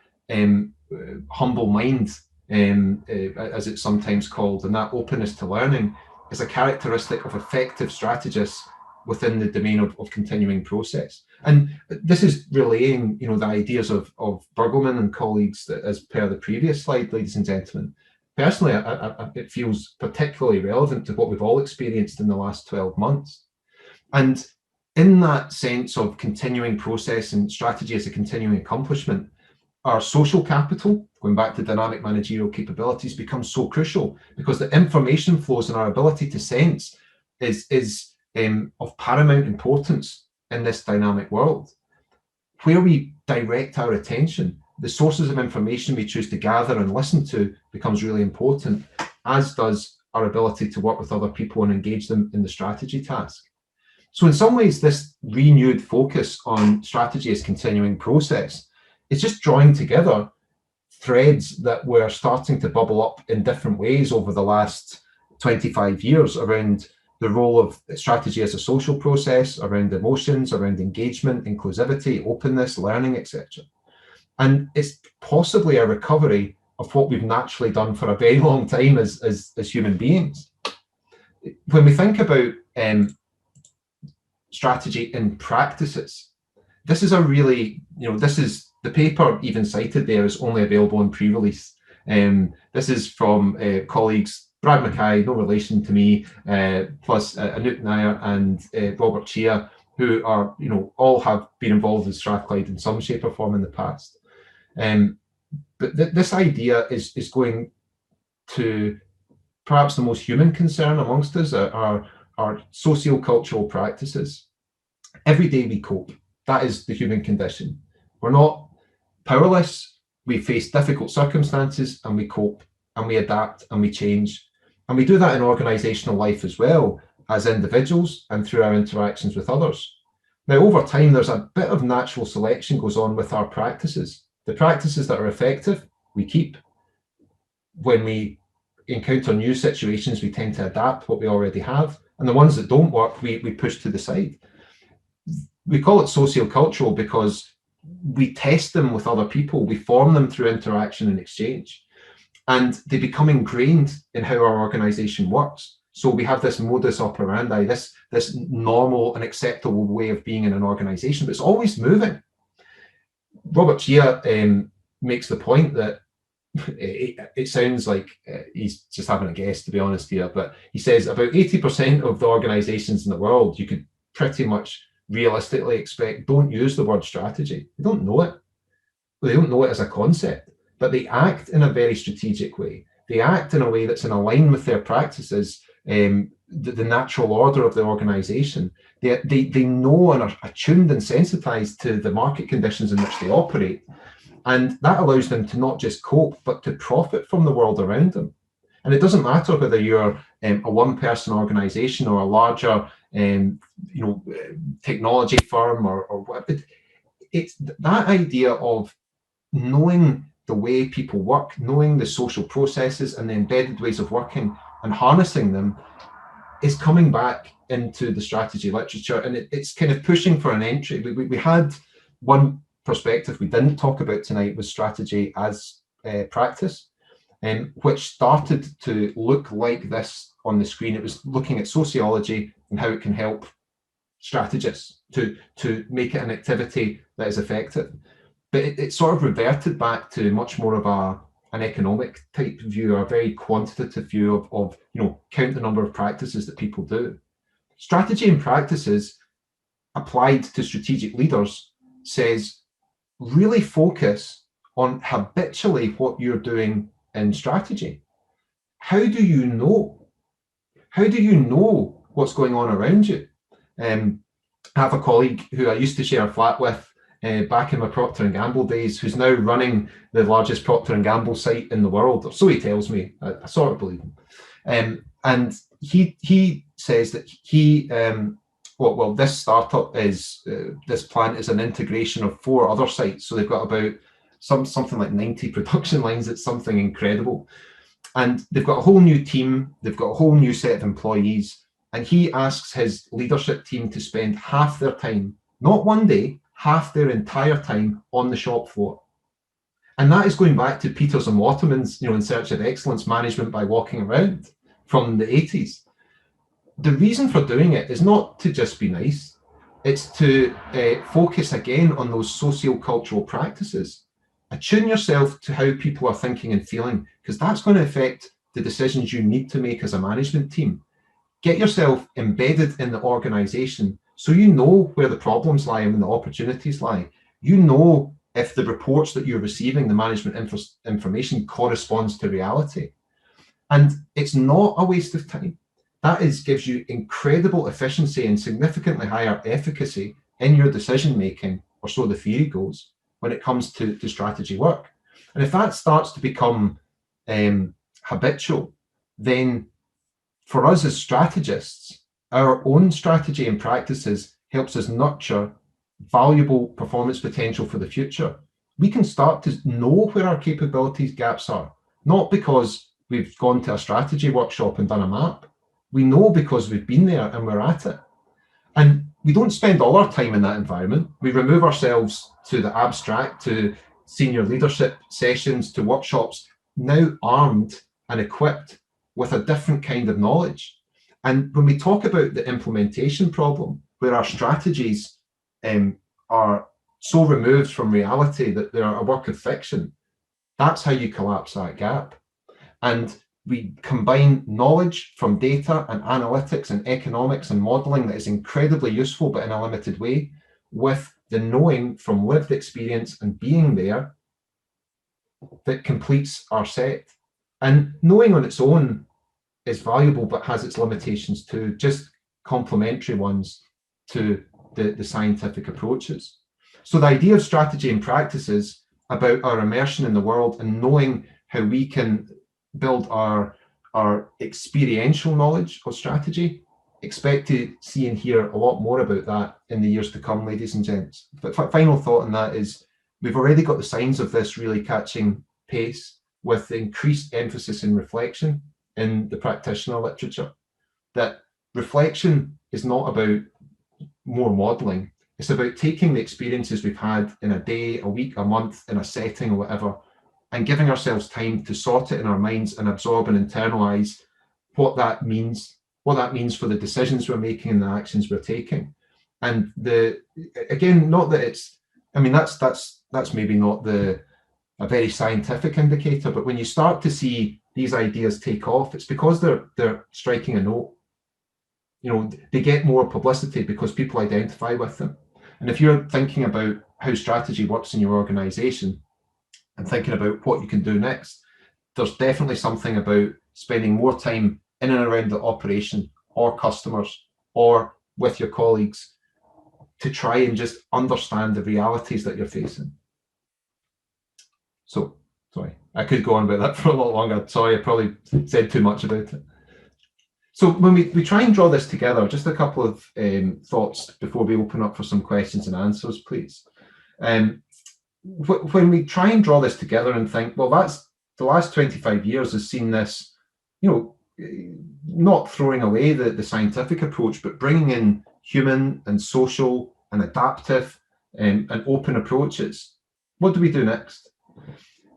S1: humble mind, as it's sometimes called, and that openness to learning is a characteristic of effective strategists within the domain of continuing process. And this is relaying, the ideas of Burgelman and colleagues that, as per the previous slide, ladies and gentlemen. Personally, it feels particularly relevant to what we've all experienced in the last 12 months. And in that sense of continuing process and strategy as a continuing accomplishment, our social capital, going back to dynamic managerial capabilities, becomes so crucial because the information flows and our ability to sense is of paramount importance in this dynamic world. Where we direct our attention, the sources of information we choose to gather and listen to becomes really important, as does our ability to work with other people and engage them in the strategy task. So in some ways, this renewed focus on strategy as continuing process is just drawing together threads that were starting to bubble up in different ways over the last 25 years around the role of strategy as a social process, around emotions, around engagement, inclusivity, openness, learning, etc. And it's possibly a recovery of what we've naturally done for a very long time as human beings. When we think about strategy in practices, this is a really, this is the paper even cited there is only available in pre-release. This is from colleagues Brad Mackay, no relation to me, plus Anoop Nair and Robert Chia, who are, all have been involved in Strathclyde in some shape or form in the past. But this idea is going to perhaps the most human concern amongst us are socio-cultural practices. Every day we cope. That is the human condition. We're not powerless. We face difficult circumstances and we cope and we adapt and we change. And we do that in organizational life as well, as individuals and through our interactions with others. Now, over time, there's a bit of natural selection goes on with our practices. The practices that are effective, we keep. When we encounter new situations, we tend to adapt what we already have. And the ones that don't work, we push to the side. We call it sociocultural because we test them with other people. We form them through interaction and exchange. And they become ingrained in how our organization works. So we have this modus operandi, this normal and acceptable way of being in an organization, but it's always moving. Robert Chia makes the point that it sounds like he's just having a guess, to be honest here, but he says about 80% of the organizations in the world you could pretty much realistically expect don't use the word strategy. They don't know it. They don't know it as a concept, but they act in a very strategic way. They act in a way that's in line with their practices, the natural order of the organization. They know and are attuned and sensitized to the market conditions in which they operate. And that allows them to not just cope, but to profit from the world around them. And it doesn't matter whether you're a one-person organization or a larger technology firm or what. It's that idea of knowing the way people work, knowing the social processes and the embedded ways of working and harnessing them is coming back into the strategy literature, and it's kind of pushing for an entry. We had one perspective we didn't talk about tonight was strategy as practice, which started to look like this on the screen. It was looking at sociology and how it can help strategists to make it an activity that is effective. But it sort of reverted back to much more of an economic type view, a very quantitative view of count the number of practices that people do. Strategy and practices applied to strategic leaders says really focus on habitually what you're doing in strategy. How do you know? How do you know what's going on around you? I have a colleague who I used to share a flat with back in my Procter & Gamble days, who's now running the largest Procter & Gamble site in the world, or so he tells me. I sort of believe him. And he says that this startup is, this plant is an integration of 4 other sites. So they've got about something like 90 production lines. It's something incredible. And they've got a whole new team. They've got a whole new set of employees. And he asks his leadership team to spend half their time, not one day, half their entire time on the shop floor. And that is going back to Peters and Waterman's, In Search of Excellence, management by walking around from the 80s. The reason for doing it is not to just be nice. It's to focus again on those socio-cultural practices. Attune yourself to how people are thinking and feeling, because that's going to affect the decisions you need to make as a management team. Get yourself embedded in the organization so you know where the problems lie and the opportunities lie. You know if the reports that you're receiving, the management information, corresponds to reality. And it's not a waste of time. That gives you incredible efficiency and significantly higher efficacy in your decision making, or so the theory goes, when it comes to strategy work. And if that starts to become habitual, then for us as strategists, our own strategy and practices helps us nurture valuable performance potential for the future. We can start to know where our capabilities gaps are, not because we've gone to a strategy workshop and done a map. We know because we've been there and we're at it. And we don't spend all our time in that environment. We remove ourselves to the abstract, to senior leadership sessions, to workshops, now armed and equipped with a different kind of knowledge. And when we talk about the implementation problem, where our strategies are so removed from reality that they're a work of fiction, that's how you collapse that gap. And we combine knowledge from data and analytics and economics and modeling that is incredibly useful, but in a limited way, with the knowing from lived experience and being there that completes our set. And knowing on its own is valuable, but has its limitations too, just complementary ones to the scientific approaches. So the idea of strategy and practice is about our immersion in the world and knowing how we can build our experiential knowledge of strategy. Expect to see and hear a lot more about that in the years to come, ladies and gents. But final thought on that is we've already got the signs of this really catching pace with the increased emphasis in reflection in the practitioner literature. That reflection is not about more modeling. It's about taking the experiences we've had in a day, a week, a month, in a setting or whatever, and giving ourselves time to sort it in our minds and absorb and internalize what that means for the decisions we're making and the actions we're taking. And again, not that it's, I mean, that's maybe not a very scientific indicator, but when you start to see these ideas take off, it's because they're striking a note. You know, they get more publicity because people identify with them. And if you're thinking about how strategy works in your organization and thinking about what you can do next, there's definitely something about spending more time in and around the operation or customers or with your colleagues to try and just understand the realities that you're facing. So, sorry, I could go on about that for a lot longer. Sorry, I probably said too much about it. So when we try and draw this together, just a couple of thoughts before we open up for some questions and answers, please. When we try and draw this together and think, well, that's the last 25 years has seen this, you know, not throwing away the scientific approach, but bringing in human and social and adaptive and open approaches. What do we do next?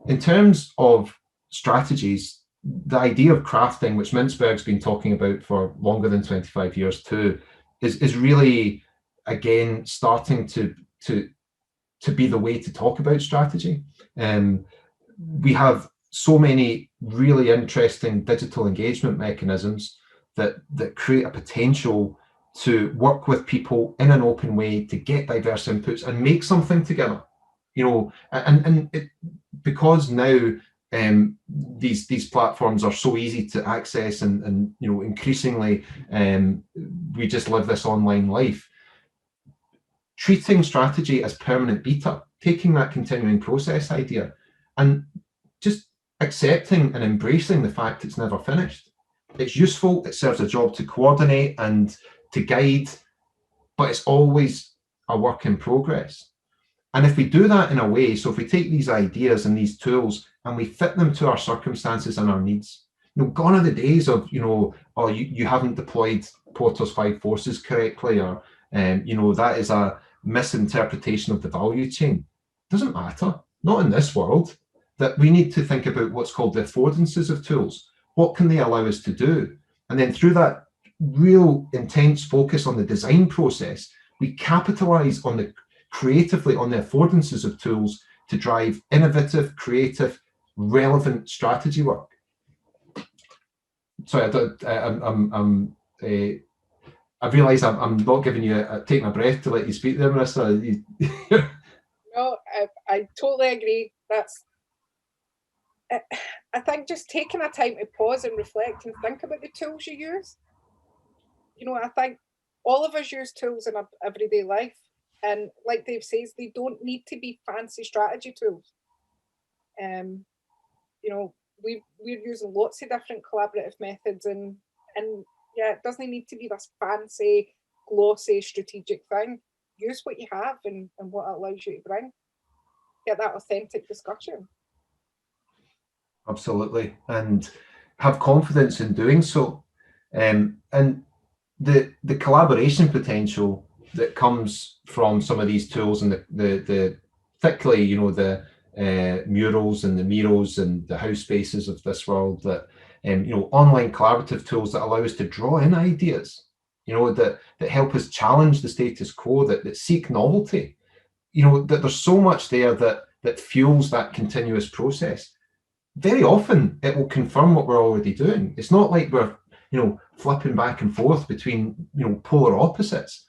S1: In terms of strategies, the idea of crafting, which Mintzberg's been talking about for longer than 25 years too, is really, again, starting to be the way to talk about strategy. We have so many really interesting digital engagement mechanisms that create a potential to work with people in an open way, to get diverse inputs and make something together. You know, because now these platforms are so easy to access and you know, increasingly we just live this online life. Treating strategy as permanent beta, taking that continuing process idea and just accepting and embracing the fact it's never finished. It's useful, it serves a job to coordinate and to guide, but it's always a work in progress. And if we do that in a way, so if we take these ideas and these tools and we fit them to our circumstances and our needs, you know, gone are the days of, you know, oh, you haven't deployed Porter's 5 forces correctly, or, you know, that is a misinterpretation of the value chain. Doesn't matter, not in this world. That we need to think about what's called the affordances of tools. What can they allow us to do? And then through that real intense focus on the design process, we capitalize on creatively on the affordances of tools to drive innovative, creative, relevant strategy work. Sorry, I realise I'm not giving you taking a breath to let you speak there, Marissa.
S2: No, I totally agree. I think just taking a time to pause and reflect and think about the tools you use. You know, I think all of us use tools in our everyday life. And like Dave says, they don't need to be fancy strategy tools. You know, we're using lots of different collaborative methods and yeah, it doesn't need to be this fancy, glossy, strategic thing. Use what you have and what it allows you to bring. Get that authentic discussion.
S1: Absolutely, and have confidence in doing so. And the collaboration potential that comes from some of these tools and the thickly, you know, the murals and the Miros and the house spaces of this world, that you know, online collaborative tools that allow us to draw in ideas, you know, that help us challenge the status quo, that seek novelty, you know, that there's so much there that fuels that continuous process. Very often it will confirm what we're already doing. It's not like we're, you know, flipping back and forth between, you know, polar opposites.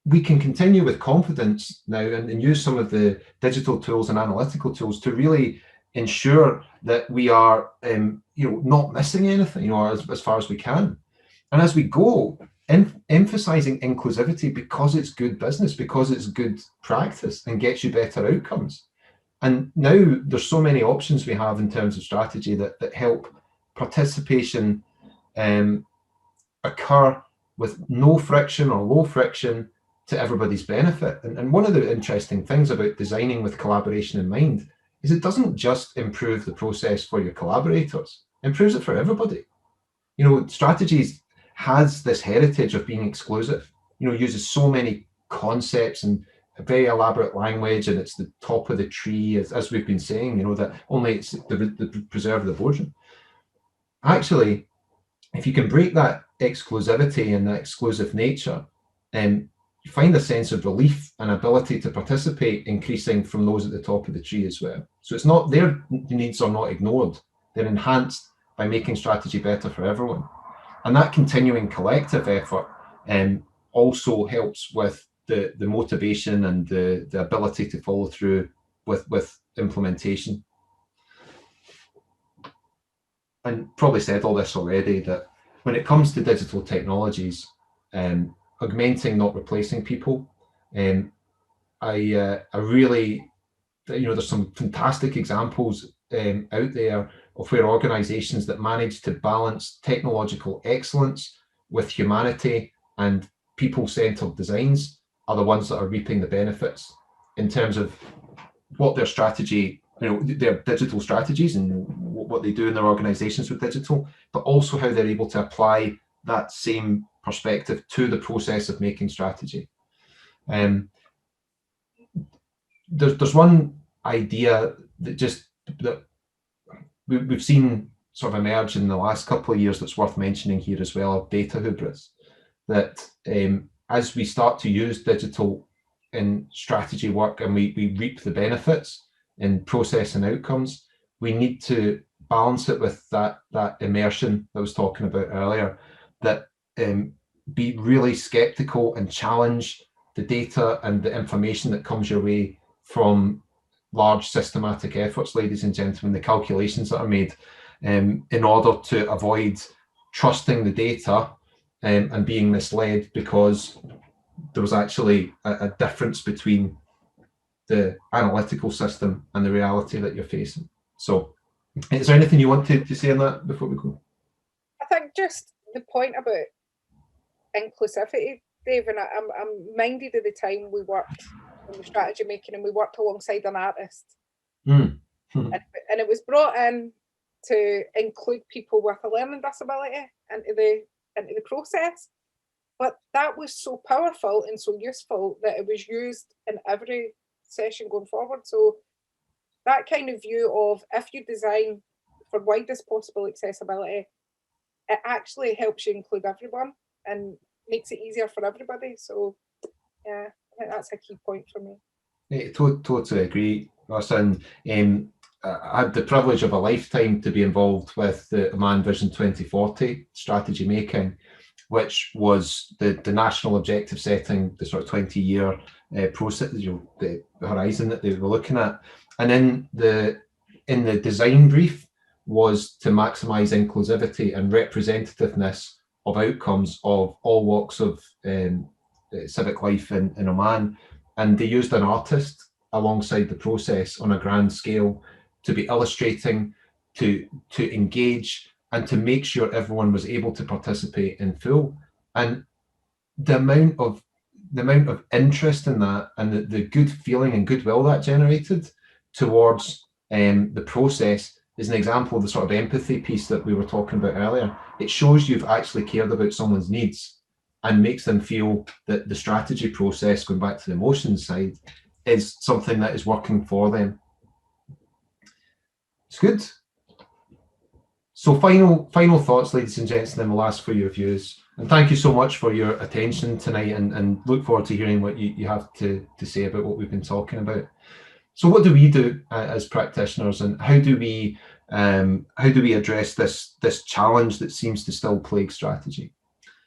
S1: We can continue with confidence now and use some of the digital tools and analytical tools to really ensure that we are, you not missing anything, as far as we can. And as we go, emphasizing inclusivity because it's good business, because it's good practice and gets you better outcomes. And now there's so many options we have in terms of strategy that help participation occur with no friction or low friction to everybody's benefit. And one of the interesting things about designing with collaboration in mind is it doesn't just improve the process for your collaborators, it improves it for everybody. Strategies has this heritage of being exclusive, uses so many concepts and a very elaborate language, and it's the top of the tree, as we've been saying, that only it's the preserve the boardroom. Actually, if you can break that exclusivity and that exclusive nature, you find a sense of relief and ability to participate increasing from those at the top of the tree as well. So it's not their needs are not ignored, they're enhanced by making strategy better for everyone. And that continuing collective effort also helps with the motivation and the ability to follow through with implementation. And probably said all this already, that when it comes to digital technologies, augmenting, not replacing people, I really, there's some fantastic examples out there of where organizations that manage to balance technological excellence with humanity and people-centered designs are the ones that are reaping the benefits in terms of what their strategy, their digital strategies and what they do in their organizations with digital, but also how they're able to apply that same perspective to the process of making strategy. There's one idea that we've seen sort of emerge in the last couple of years that's worth mentioning here as well, of data hubris, that as we start to use digital in strategy work and we reap the benefits in process and outcomes, we need to balance it with that immersion I was talking about earlier, that be really skeptical and challenge the data and the information that comes your way from large systematic efforts, ladies and gentlemen, the calculations that are made in order to avoid trusting the data and being misled because there was actually a difference between the analytical system and the reality that you're facing. So is there anything you want to say on that before we go?
S2: I think just the point about inclusivity, Dave, and I'm minded of the time we worked in the strategy making and we worked alongside an artist. And it was brought in to include people with a learning disability into the process. But that was so powerful and so useful that it was used in every session going forward. So that kind of view of if you design for widest possible accessibility, it actually helps you include everyone and makes it easier for everybody. So yeah, I think that's a key point for me.
S1: I totally agree, Marissa. And I had the privilege of a lifetime to be involved with the Man Vision 2040 strategy making, which was the national objective setting, the sort of 20-year process, the horizon that they were looking at. And in the design brief was to maximize inclusivity and representativeness of outcomes of all walks of civic life in Oman. And they used an artist alongside the process on a grand scale to be illustrating, to engage, and to make sure everyone was able to participate in full. And the amount of interest in that and the good feeling and goodwill that generated towards the process is an example of the sort of empathy piece that we were talking about earlier. It shows you've actually cared about someone's needs and makes them feel that the strategy process, going back to the emotions side, is something that is working for them. It's good. So final thoughts, ladies and gents, and then we'll ask for your views. And thank you so much for your attention tonight, and look forward to hearing what you have to say about what we've been talking about. So what do we do as practitioners, and how do we address this challenge that seems to still plague strategy?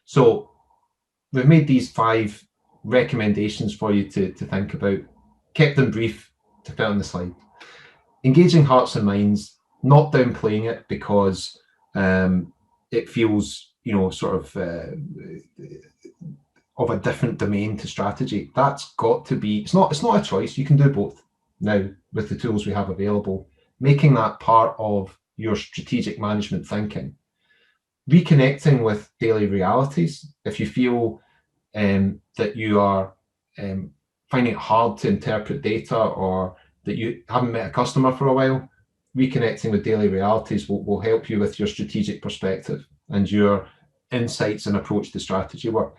S1: So we've made these 5 recommendations for you to think about, kept them brief to fit on the slide. Engaging hearts and minds, not downplaying it because it feels, sort of a different domain to strategy. That's got to be, it's not a choice. You can do both now with the tools we have available, making that part of your strategic management thinking. Reconnecting with daily realities. If you feel that you are finding it hard to interpret data, or that you haven't met a customer for a while, reconnecting with daily realities will help you with your strategic perspective and your insights and approach to strategy work.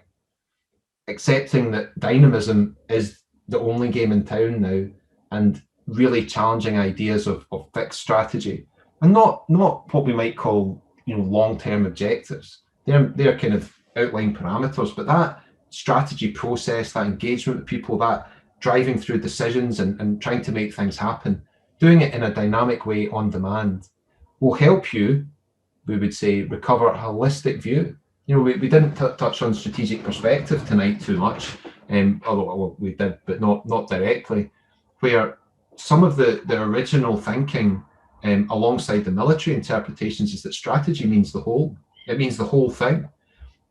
S1: Accepting that dynamism is the only game in town now, and really challenging ideas of fixed strategy, and not what we might call long-term objectives. They're kind of outline parameters, but that strategy process, that engagement with people, that driving through decisions and trying to make things happen, doing it in a dynamic way on demand, will help you, we would say, recover a holistic view. We didn't touch on strategic perspective tonight too much, although we did, but not directly, where some of the original thinking alongside the military interpretations is that strategy means the whole. It means the whole thing.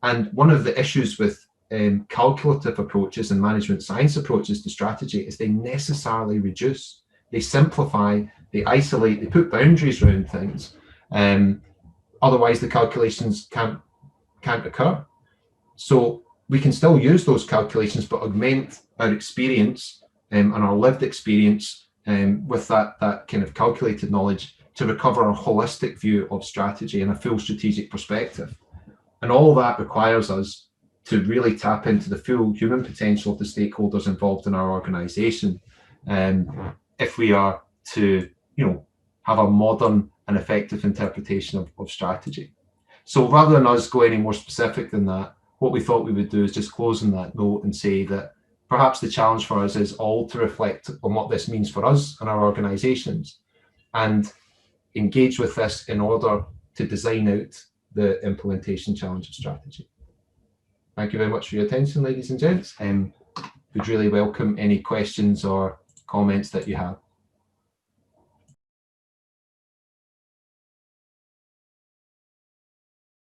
S1: And one of the issues with calculative approaches and management science approaches to strategy is they necessarily reduce, they simplify, they isolate, they put boundaries around things. Otherwise, the calculations can't occur. So we can still use those calculations, but augment our experience and our lived experience with that kind of calculated knowledge to recover a holistic view of strategy and a full strategic perspective. And all that requires us to really tap into the full human potential of the stakeholders involved in our organization, if we are to have a modern and effective interpretation of strategy. So rather than us go any more specific than that, what we thought we would do is just close on that note and say that perhaps the challenge for us is all to reflect on what this means for us and our organizations, and engage with this in order to design out the implementation challenge of strategy. Thank you very much for your attention, ladies and gents. We'd really welcome any questions or comments that you have.